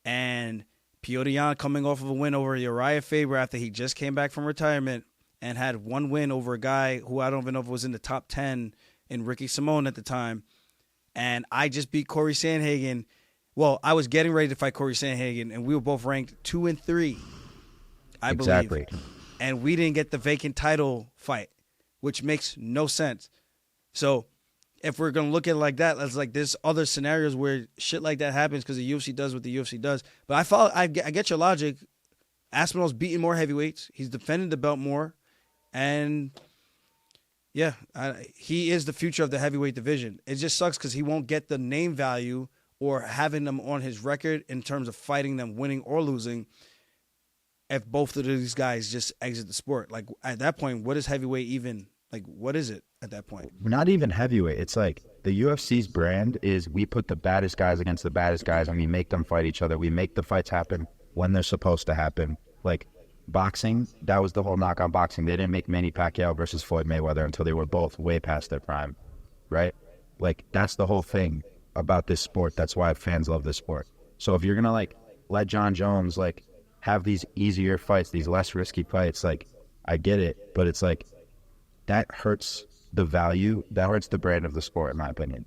and Petr Yan coming off of a win over Uriah Faber after he just came back from retirement and had one win over a guy who I don't even know if was in the top 10 in Ricky Simone at the time. And I just beat Corey Sandhagen. Well, I was getting ready to fight Corey Sandhagen, and we were both ranked 2 and 3. I believe. And we didn't get the vacant title fight, which makes no sense. So if we're going to look at it like that, it's like there's other scenarios where shit like that happens because the UFC does what the UFC does. But I get your logic. Aspinall's beating more heavyweights. He's defended the belt more. And, yeah, he is the future of the heavyweight division. It just sucks because he won't get the name value or having them on his record in terms of fighting them, winning or losing, if both of these guys just exit the sport. Like, at that point, what is heavyweight even? Like, what is it at that point? Not even heavyweight. It's like the UFC's brand is we put the baddest guys against the baddest guys, and we make them fight each other. We make the fights happen when they're supposed to happen. Like, boxing, that was the whole knock on boxing. They didn't make Manny Pacquiao versus Floyd Mayweather until they were both way past their prime, right? Like, that's the whole thing about this sport. That's why fans love this sport. So if you're gonna, like, let Jon Jones, like, have these easier fights, these less risky fights, like, I get it, but it's like that hurts the value, that hurts the brand of the sport, in my opinion.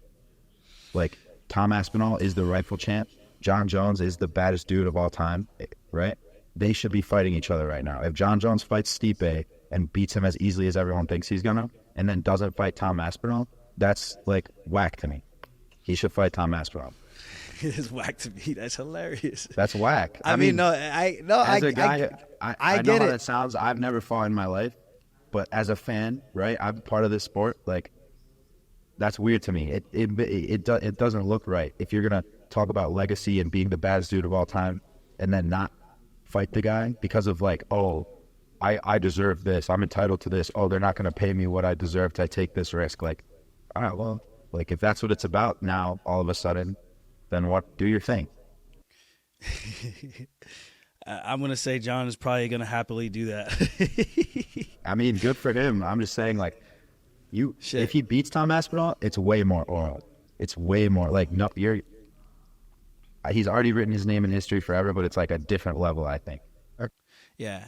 Like, Tom Aspinall is the rightful champ. Jon Jones is the baddest dude of all time, right? They should be fighting each other right now. If Jon Jones fights Stipe and beats him as easily as everyone thinks he's gonna, and then doesn't fight Tom Aspinall, that's, like, whack to me. He should fight Tom Aspinall. It is whack to me. That's hilarious. That's whack. I mean, I as a guy, I know get how it. that sounds. I've never fought in my life, but as a fan, right? I'm part of this sport. Like, that's weird to me. It doesn't look right. If you're gonna talk about legacy and being the baddest dude of all time, and then not fight the guy because of like, oh, I deserve this. I'm entitled to this. Oh, they're not gonna pay me what I deserve to take this risk. Like, all right, well, like if that's what it's about now, all of a sudden, then what? Do your thing. I'm going to say Jon is probably going to happily do that. I mean, good for him. I'm just saying, like, if he beats Tom Aspinall, it's way more oral. It's way more like, no, he's already written his name in history forever, but it's like a different level, I think. Yeah.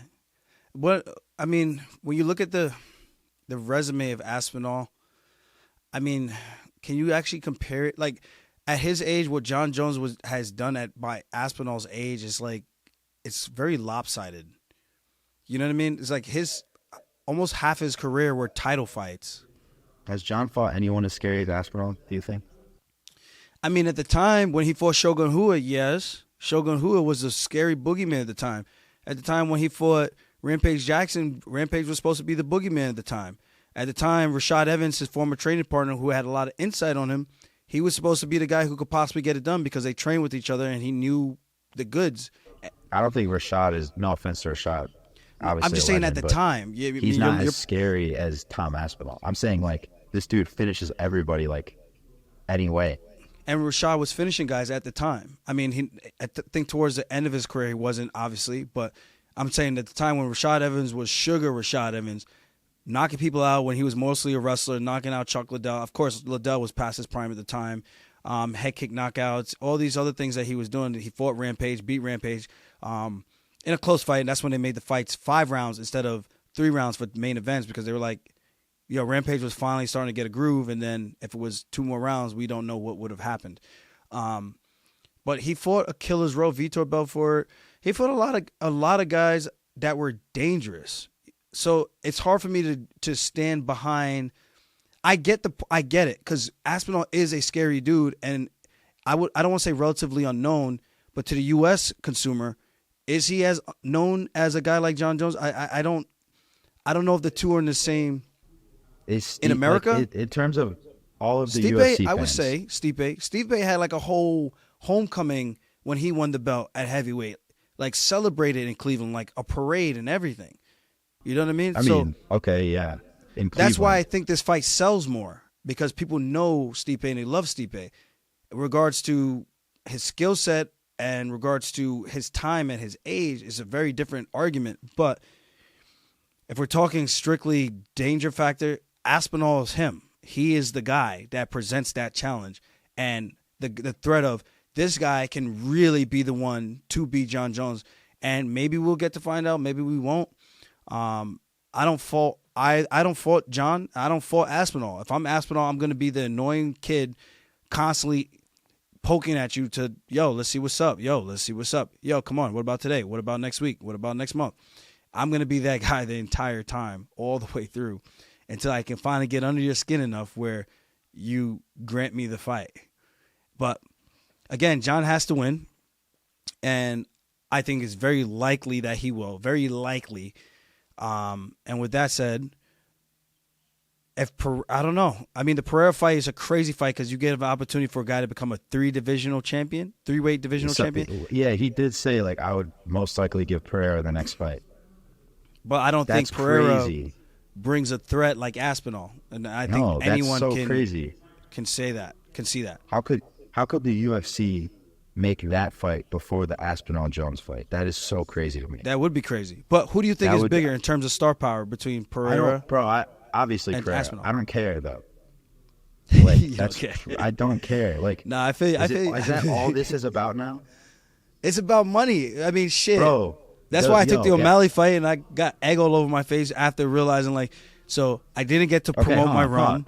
I mean, when you look at the resume of Aspinall, I mean, can you actually compare it? Like, at his age, what Jon Jones has done by Aspinall's age is like, it's very lopsided. You know what I mean? It's like almost half his career were title fights. Has Jon fought anyone as scary as Aspinall, do you think? I mean, at the time when he fought Shogun Rua, yes. Shogun Rua was a scary boogeyman at the time. At the time when he fought Rampage Jackson, Rampage was supposed to be the boogeyman at the time. At the time, Rashad Evans, his former training partner who had a lot of insight on him, he was supposed to be the guy who could possibly get it done because they trained with each other and he knew the goods. I don't think Rashad is, no offense to Rashad, obviously I'm just saying at the time. Yeah, he's not as scary as Tom Aspinall. I'm saying, like, this dude finishes everybody, like, anyway. And Rashad was finishing guys at the time. I mean, I think towards the end of his career, he wasn't, obviously. But I'm saying at the time when Rashad Evans was Sugar Rashad Evans, knocking people out when he was mostly a wrestler, knocking out Chuck Liddell. Of course, Liddell was past his prime at the time. Head kick knockouts, all these other things that he was doing. He fought Rampage, beat Rampage in a close fight, and that's when they made the fights 5 rounds instead of 3 rounds for main events because they were like, Rampage was finally starting to get a groove, and then if it was 2 more rounds, we don't know what would have happened. But he fought a killer's row, Vitor Belfort. He fought a lot of guys that were dangerous. So it's hard for me to stand behind. I get it because Aspinall is a scary dude, and I don't want to say relatively unknown, but to the U.S. consumer, is he as known as a guy like Jon Jones? I don't know if the two are in the same. In America, like, in terms of all of the Stipe, UFC fans, I would say Stipe had like a whole homecoming when he won the belt at heavyweight, like celebrated in Cleveland, like a parade and everything. You know what I mean? I mean, okay, yeah. In Cleveland. That's why I think this fight sells more because people know Stipe and they love Stipe. In regards to his skill set and regards to his time and his age, is a very different argument. But if we're talking strictly danger factor, Aspinall is him. He is the guy that presents that challenge. And the threat of this guy can really be the one to beat Jon Jones. And maybe we'll get to find out. Maybe we won't. I don't fault Jon. I don't fault Aspinall. If I'm Aspinall, I'm going to be the annoying kid constantly poking at you to, let's see what's up. Let's see what's up. Come on. What about today? What about next week? What about next month? I'm going to be that guy the entire time, all the way through, until I can finally get under your skin enough where you grant me the fight. But, again, Jon has to win, and I think it's very likely that he will. Very likely. And with that said, I don't know. I mean, the Pereira fight is a crazy fight because you get an opportunity for a guy to become a 3-weight divisional champion. Yeah, he did say, like, I would most likely give Pereira the next fight. But I don't think Pereira brings a threat like Aspinall, and I think anyone can say that, can see that. How could the UFC make that fight before the Aspinall Jones fight? That is so crazy to me. That would be crazy. But who do you think is bigger in terms of star power between Pereira? Obviously and Pereira. Aspinall. I don't care though. Like that's okay. I don't care. Like, nah, I feel. Is that all this is about now? It's about money. I mean, shit, bro. That's why I took the O'Malley fight and I got egg all over my face after realizing, like, so I didn't get to promote my run,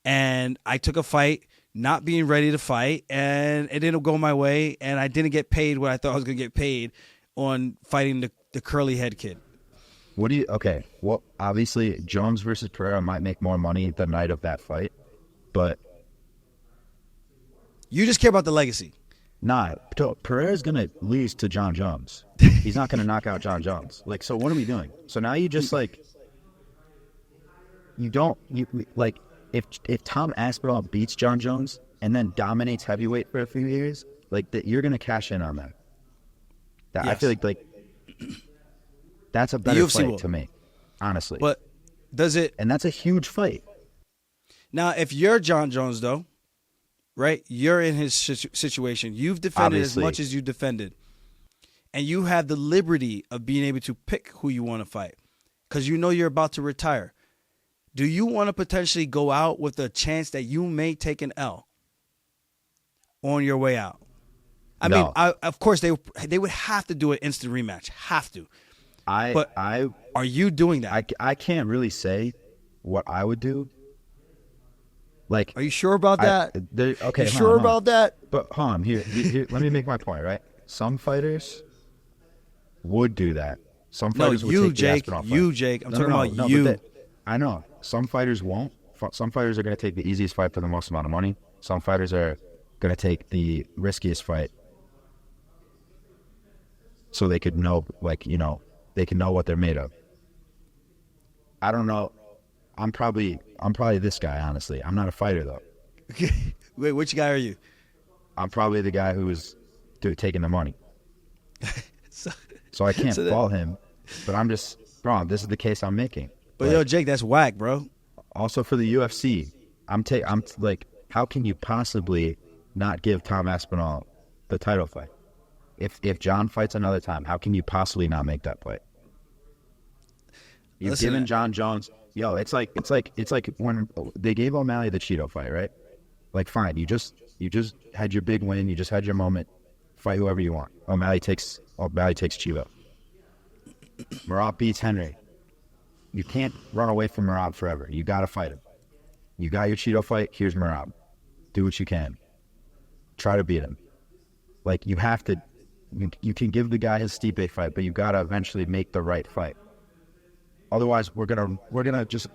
and I took a fight not being ready to fight, and it didn't go my way, and I didn't get paid what I thought I was going to get paid on fighting the curly head kid. Well, obviously, Jones versus Pereira might make more money the night of that fight, but You just care about the legacy. Nah, Pereira's gonna lose to Jon Jones. He's not gonna knock out Jon Jones. Like, so what are we doing? So now you just like, if Tom Aspinall beats Jon Jones and then dominates heavyweight for a few years, like that, you're gonna cash in on that. Yes. I feel like that's a better fight to me, honestly. But does it? And that's a huge fight. Now, if you're Jon Jones, though, right? You're in his situation. You've defended as much as you defended. And you have the liberty of being able to pick who you want to fight because you know you're about to retire. Do you want to potentially go out with a chance that you may take an L on your way out? I mean, of course, they would have to do an instant rematch. Have to. Are you doing that? I can't really say what I would do. Like, are you sure about that? Okay, you sure about that? But hold on, here, let me make my point. Right, some fighters would do that. Some fighters would take the Aspinall fight. Jake. I'm talking about you. I know. Some fighters won't. Some fighters are going to take the easiest fight for the most amount of money. Some fighters are going to take the riskiest fight, so they could know, they can know what they're made of. I don't know. I'm probably this guy, honestly. I'm not a fighter, though. Wait, which guy are you? I'm probably the guy who was taking the money. So I can't fault him, but I'm just, bro, this is the case I'm making. But yo, Jake, that's whack, bro. Also for the UFC, I'm like, how can you possibly not give Tom Aspinall the title fight? If Jon fights another time, how can you possibly not make that fight? You've given Jon Jones, it's like when they gave O'Malley the Cheeto fight, right? Like, fine, you just had your big win, you just had your moment, fight whoever you want. O'Malley takes Cheeto. Merab beats Henry. You can't run away from Merab forever. You got to fight him. You got your Cheeto fight. Here's Merab. Do what you can. Try to beat him. Like, you have to. You can give the guy his Stipe fight, but you got to eventually make the right fight. Otherwise, we're gonna just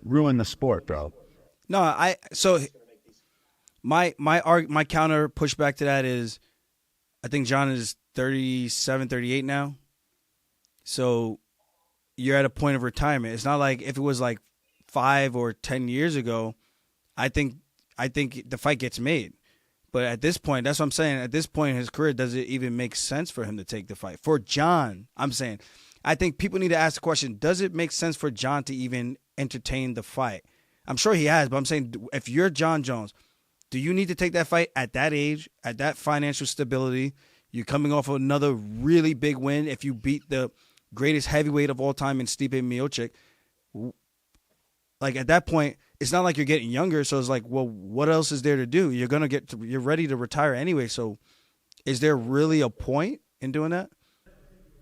ruin the sport, bro. No, my counter pushback to that is, I think Jon is 37, 38 now. So you're at a point of retirement. It's not like if it was like 5 or 10 years ago, I think the fight gets made. But at this point, that's what I'm saying. At this point in his career, does it even make sense for him to take the fight? For Jon, I'm saying, I think people need to ask the question, does it make sense for Jon to even entertain the fight? I'm sure he has, but I'm saying, if you're Jon Jones, do you need to take that fight at that age, at that financial stability? You're coming off of another really big win. If you beat the greatest heavyweight of all time in Stipe Miocic, like, at that point, it's not like you're getting younger. So it's like, well, what else is there to do? You're ready to retire anyway. So is there really a point in doing that?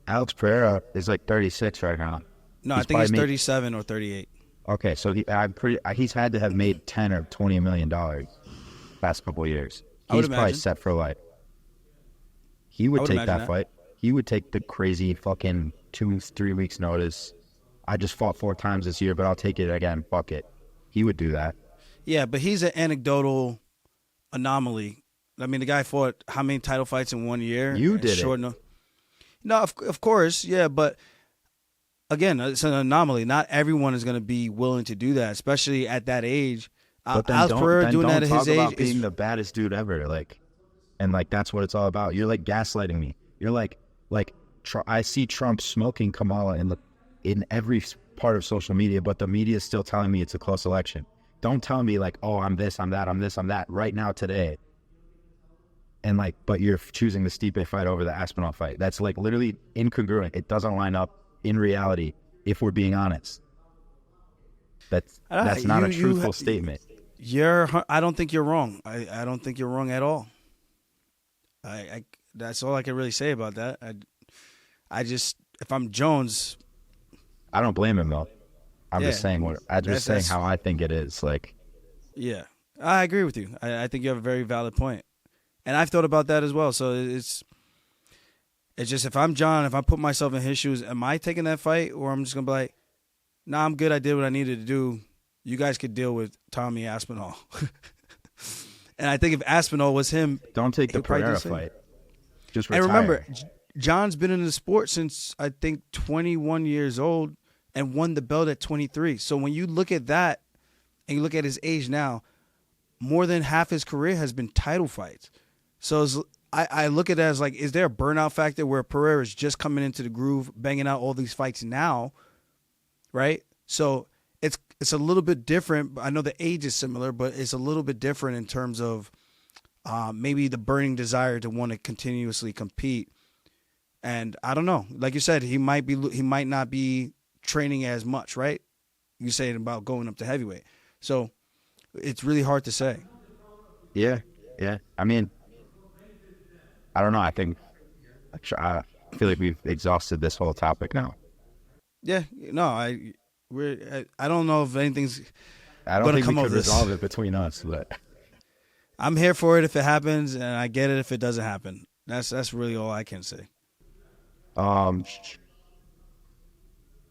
Alex Pereira is like 36 right now. No, I think he's 37 or 38. Okay, so he's had to have made $10 or $20 million last couple of years. He's probably set for life. He would take that fight. He would take the crazy fucking 2-3 weeks notice. I just fought 4 times this year, but I'll take it again. Fuck it. He would do that. Yeah, but he's an anecdotal anomaly. I mean, the guy fought how many title fights in 1 year? You did it. No, of course, yeah, but again, it's an anomaly. Not everyone is going to be willing to do that, especially at that age. But then don't talk about being the baddest dude ever, and that's what it's all about. You're like gaslighting me. You're like I see Trump smoking Kamala in every part of social media, but the media is still telling me it's a close election. Don't tell me oh, I'm this, I'm that, I'm this, I'm that right now today. And but you're choosing the Stipe fight over the Aspinall fight. That's literally incongruent. It doesn't line up in reality, if we're being honest. That's not a truthful statement. I don't think you're wrong. I don't think you're wrong at all. That's all I can really say about that. If I'm Jones, I don't blame him though. I'm just saying how I think it is. Yeah, I agree with you. I think you have a very valid point. And I've thought about that as well. So it's just, if I'm Jon, if I put myself in his shoes, am I taking that fight? Or I'm just going to be like, nah, I'm good. I did what I needed to do. You guys could deal with Tommy Aspinall. And I think if Aspinall was him, Don't take the he'll probably do Pereira the same. fight. Just retire. And remember, John's been in the sport since I think 21 years old and won the belt at 23. So when you look at that and you look at his age now, more than half his career has been title fights. So I look at it as like, is there a burnout factor where Pereira is just coming into the groove, banging out all these fights now, right? So it's a little bit different. I know the age is similar, but it's a little bit different in terms of maybe the burning desire to want to continuously compete. And I don't know. Like you said, he might not be training as much, right? You saying about going up to heavyweight. So it's really hard to say. Yeah. I mean, I don't know. I feel like we've exhausted this whole topic now. Yeah. No, I don't know if anything's I don't gonna think come we of could this. resolve it between us, but I'm here for it if it happens, and I get it if it doesn't happen. That's really all I can say.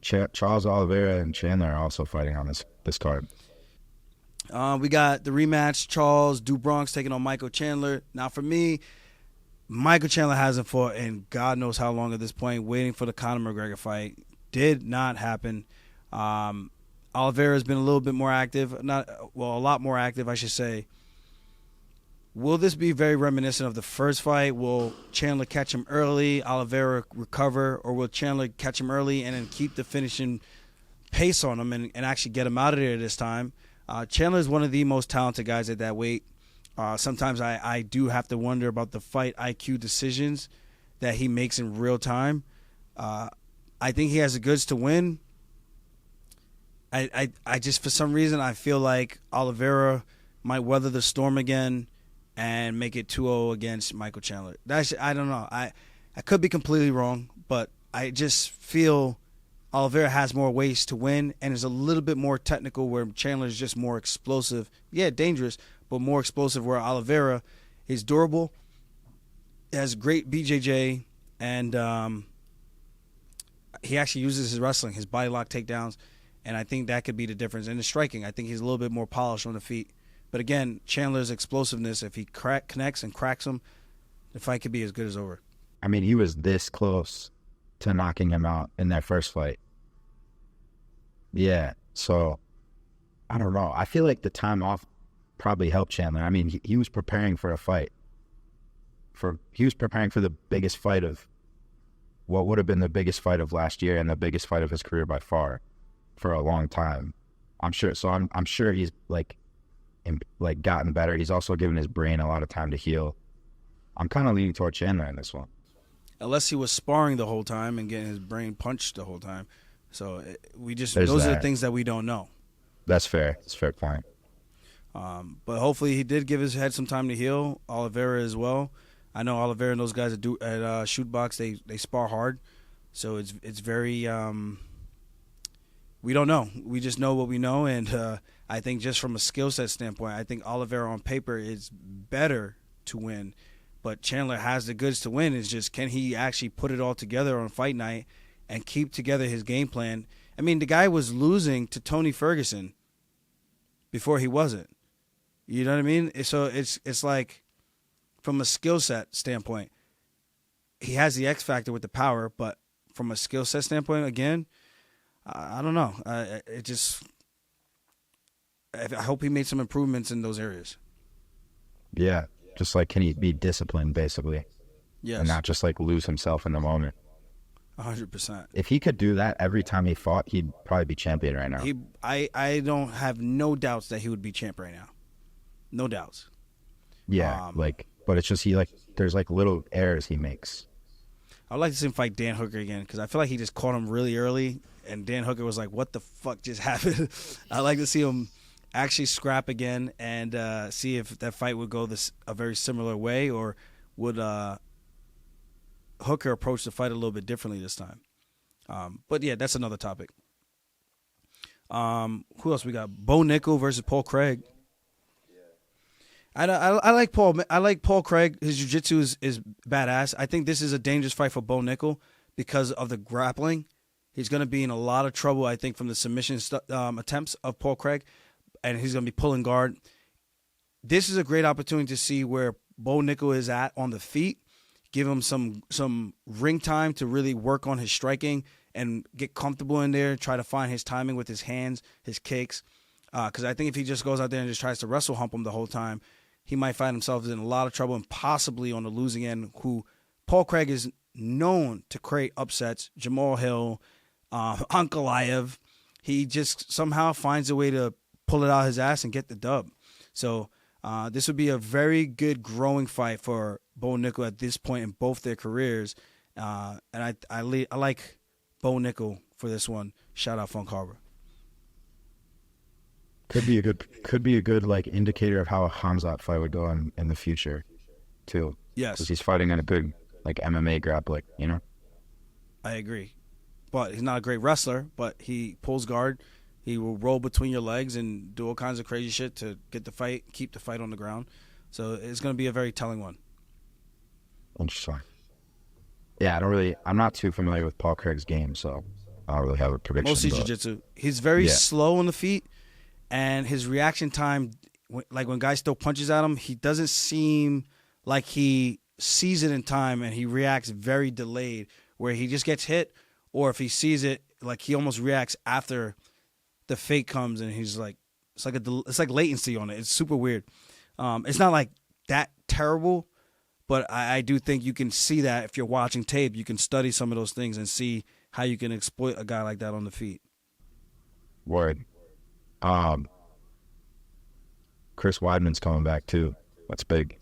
Charles Oliveira and Chandler are also fighting on this card. We got the rematch, Charles do Bronx taking on Michael Chandler. Now, for me, Michael Chandler hasn't fought in God knows how long at this point, waiting for the Conor McGregor fight. Did not happen. Oliveira has been a little bit more active. A lot more active, I should say. Will this be very reminiscent of the first fight? Will Chandler catch him early, Oliveira recover, or will Chandler catch him early and then keep the finishing pace on him and actually get him out of there this time? Chandler is one of the most talented guys at that weight. Sometimes I do have to wonder about the fight IQ decisions that he makes in real time. I think he has the goods to win. I just, for some reason, I feel like Oliveira might weather the storm again and make it 2-0 against Michael Chandler. I don't know. I could be completely wrong, but I just feel Oliveira has more ways to win and is a little bit more technical, where Chandler is just more explosive. Yeah, dangerous, but more explosive, where Oliveira is durable, has great BJJ, and he actually uses his wrestling, his body lock takedowns, and I think that could be the difference. And the striking, I think he's a little bit more polished on the feet. But again, Chandler's explosiveness, if he connects and cracks him, the fight could be as good as over. I mean, he was this close to knocking him out in that first fight. Yeah, so I don't know. I feel like the time off probably helped Chandler. I mean, he was preparing for a fight. He was preparing for the biggest fight of what would have been the biggest fight of last year and the biggest fight of his career by far for a long time. I'm sure. So I'm sure he's gotten better. He's also given his brain a lot of time to heal. I'm kind of leaning toward Chandler in this one. Unless he was sparring the whole time and getting his brain punched the whole time. So those are the things that we don't know. That's fair. It's a fair point. But hopefully he did give his head some time to heal. Oliveira as well. I know Oliveira and those guys at Shootbox, they spar hard. So it's very we don't know. We just know what we know, and I think just from a skill set standpoint, I think Oliveira on paper is better to win. But Chandler has the goods to win. It's just, can he actually put it all together on fight night and keep together his game plan? I mean, the guy was losing to Tony Ferguson before he wasn't. You know what I mean? So it's like, from a skill set standpoint, he has the X factor with the power, but from a skill set standpoint, again, I don't know. I hope he made some improvements in those areas. Yeah, just like, can he be disciplined, basically? Yes. And not just like lose himself in the moment. 100%. If he could do that every time he fought, he'd probably be champion right now. I don't have no doubts that he would be champ right now. No doubts. Yeah, but it's just there's like little errors he makes. I'd like to see him fight Dan Hooker again, because I feel like he just caught him really early, and Dan Hooker was like, what the fuck just happened? I'd like to see him actually scrap again and see if that fight would go a very similar way, or would Hooker approach the fight a little bit differently this time. But yeah, that's another topic. Who else we got? Bo Nickel versus Paul Craig. I like Paul. I like Paul Craig. His jiu-jitsu is badass. I think this is a dangerous fight for Bo Nickel because of the grappling. He's going to be in a lot of trouble, I think, from the submission attempts of Paul Craig, and he's going to be pulling guard. this is a great opportunity to see where Bo Nickel is at on the feet. Give him some ring time to really work on his striking and get comfortable in there, try to find his timing with his hands, his kicks. Because I think if he just goes out there and just tries to wrestle hump him the whole time, he might find himself in a lot of trouble and possibly on the losing end, who Paul Craig is known to create upsets. Jamal Hill, Ankalaev, he just somehow finds a way to pull it out of his ass and get the dub. So this would be a very good growing fight for Bo Nickel at this point in both their careers. And I like Bo Nickel for this one. Shout out Funk Harbor. Could be a good like indicator of how a Hamzat fight would go in the future, too. Yes, because he's fighting in a good like MMA grappling, you know. I agree, but he's not a great wrestler. But he pulls guard. He will roll between your legs and do all kinds of crazy shit to get the fight, keep the fight on the ground. So it's going to be a very telling one. Interesting. Yeah, I'm not too familiar with Paul Craig's game, so I don't really have a prediction. Mostly jiu-jitsu. He's very slow on the feet, and his reaction time, like when guys throw punches at him, he doesn't seem like he sees it in time, and he reacts very delayed, where he just gets hit, or if he sees it, like he almost reacts after the fake comes, and he's like, it's like latency on it. It's super weird. It's not like that terrible, but I do think you can see that if you're watching tape. You can study some of those things and see how you can exploit a guy like that on the feet. Word. Chris Weidman's coming back too. That's big.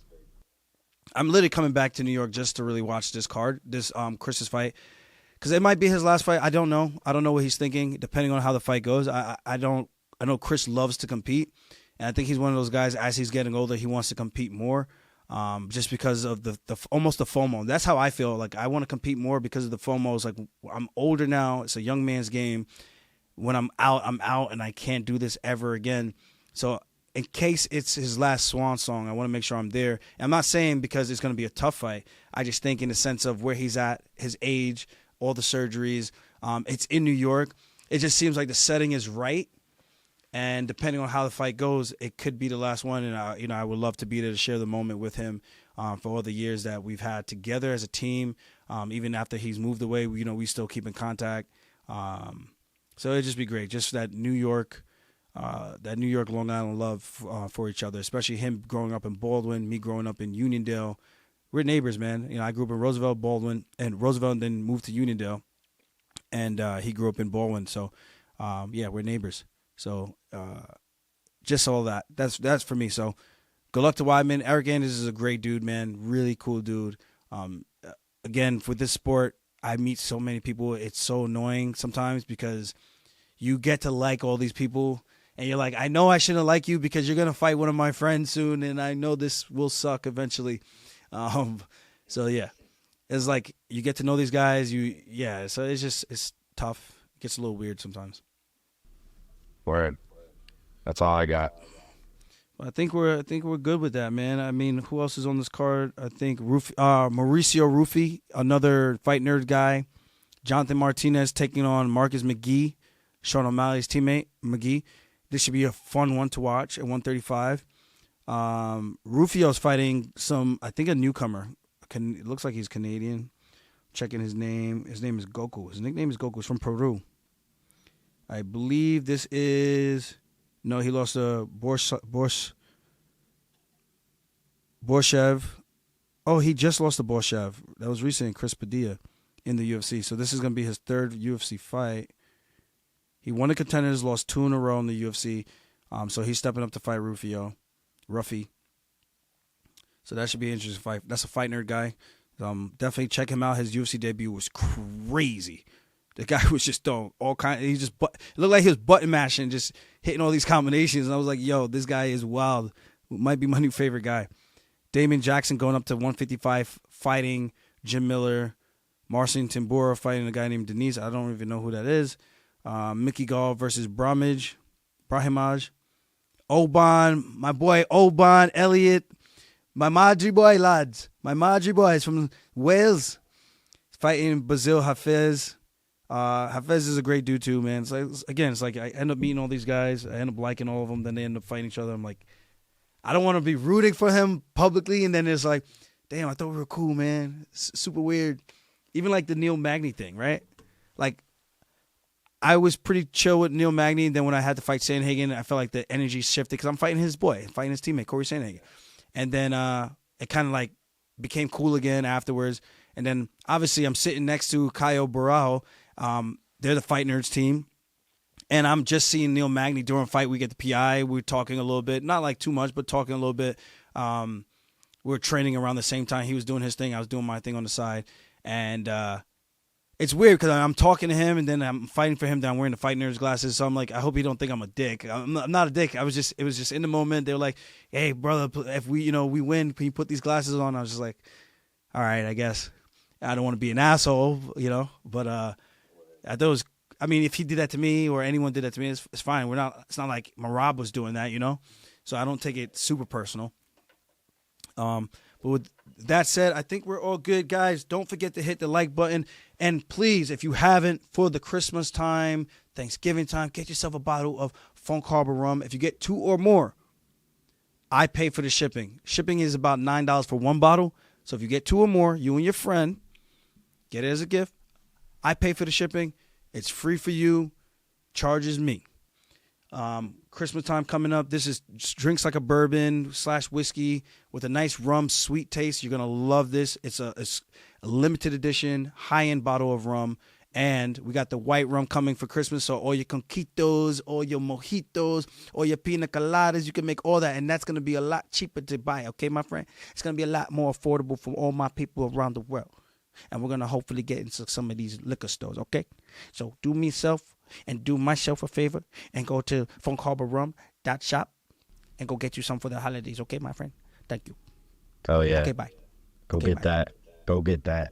I'm literally coming back to New York just to really watch this Chris's fight, because it might be his last fight. I don't know. I don't know what he's thinking, depending on how the fight goes. I know Chris loves to compete, and I think he's one of those guys, as he's getting older, he wants to compete more, just because of the almost the FOMO. That's how I feel. Like, I want to compete more because of the FOMO. It's like, I'm older now. It's a young man's game. When I'm out, and I can't do this ever again. So in case it's his last swan song, I want to make sure I'm there. And I'm not saying because it's going to be a tough fight. I just think in the sense of where he's at, his age, all the surgeries. It's in New York. It just seems like the setting is right. And depending on how the fight goes, it could be the last one. And I would love to be there to share the moment with him for all the years that we've had together as a team. Even after he's moved away, we still keep in contact. So it'd just be great. Just that New York, Long Island love for each other, especially him growing up in Baldwin, me growing up in Uniondale. We're neighbors, man. I grew up in Roosevelt, Baldwin, and Roosevelt then moved to Uniondale, and he grew up in Baldwin. So, we're neighbors. So, just all that. That's for me. So, good luck to Weidman. Eric Anders is a great dude, man. Really cool dude. Again, for this sport, I meet so many people. It's so annoying sometimes because you get to like all these people, and you're like, I know I shouldn't like you because you're gonna fight one of my friends soon, and I know this will suck eventually. So yeah, it's like you get to know these guys. So it's tough. It gets a little weird sometimes. Word. That's all I got. I think we're good with that, man. I mean, who else is on this card? I think Mauricio Rufy, another fight nerd guy. Jonathan Martinez taking on Marcus McGee, Sean O'Malley's teammate, McGee. This should be a fun one to watch at 135. Rufio's fighting a newcomer. It looks like he's Canadian. Checking his name. His name is Goku. His nickname is Goku. He's from Peru. I believe this is... No, he lost to Borshev. Oh, he just lost to Borshev. That was recent, Chris Padilla in the UFC. So this is going to be his third UFC fight. He won the contenders, lost 2 in a row in the UFC. So he's stepping up to fight Ruffy. So that should be an interesting fight. That's a fight nerd guy. Definitely check him out. His UFC debut was crazy. The guy was just throwing all kinds. It looked like he was button mashing, just hitting all these combinations. And I was like, yo, this guy is wild. Might be my new favorite guy. Damon Jackson going up to 155, fighting Jim Miller. Marcin Timbura fighting a guy named Denise. I don't even know who that is. Mickey Gall versus Brahimaj. Oban, my boy Oban Elliott. My Madri boy, lads. My Madri boy is from Wales. Fighting Basil Hafez. Hafez is a great dude too, man. It's like I end up meeting all these guys. I end up liking all of them. Then they end up fighting each other. I'm like, I don't want to be rooting for him publicly, and then it's like, damn, I thought we were cool, man. It's super weird. Even like the Neil Magny thing, right? Like, I was pretty chill with Neil Magny, and then when I had to fight Sandhagen, I felt like the energy shifted because I'm fighting his boy, fighting his teammate, Corey Sandhagen. And then it kind of like became cool again afterwards. And then obviously I'm sitting next to Caio Barajo. They're the Fight Nerds team. And I'm just seeing Neil Magny during fight. We get the PI. We were talking a little bit, not like too much, but talking a little bit. We were training around the same time. He was doing his thing. I was doing my thing on the side. And it's weird because I'm talking to him and then I'm fighting for him. Then I'm wearing the Fight Nerds glasses. So I'm like, I hope he don't think I'm a dick. I'm not a dick. It was just in the moment. They were like, hey, brother, if we win, can you put these glasses on? I was just like, all right, I guess. I don't want to be an asshole, but I thought it was, I mean, if he did that to me or anyone did that to me, it's fine. It's not like Marab was doing that, So I don't take it super personal. But with that said, I think we're all good, guys. Don't forget to hit the like button. And please, if you haven't, for the Christmas time, Thanksgiving time, get yourself a bottle of Funk Harbor rum. If you get 2 or more, I pay for the shipping. Shipping is about $9 for 1 bottle. So if you get 2 or more, you and your friend, get it as a gift. I pay for the shipping. It's free for you. Charges me. Christmas time coming up. This is drinks like a bourbon / whiskey with a nice rum sweet taste. You're gonna love this. It's a limited edition high end bottle of rum, and we got the white rum coming for Christmas. So all your conquitos, all your mojitos, all your pina coladas, you can make all that, and that's gonna be a lot cheaper to buy. Okay, my friend, it's gonna be a lot more affordable for all my people around the world. And we're going to hopefully get into some of these liquor stores, okay? So do myself and do myself a favor and go to funkharborrum.shop and go get you some for the holidays, okay, my friend? Thank you. Oh, yeah. Okay, bye. Go okay, get bye. that. Go get that.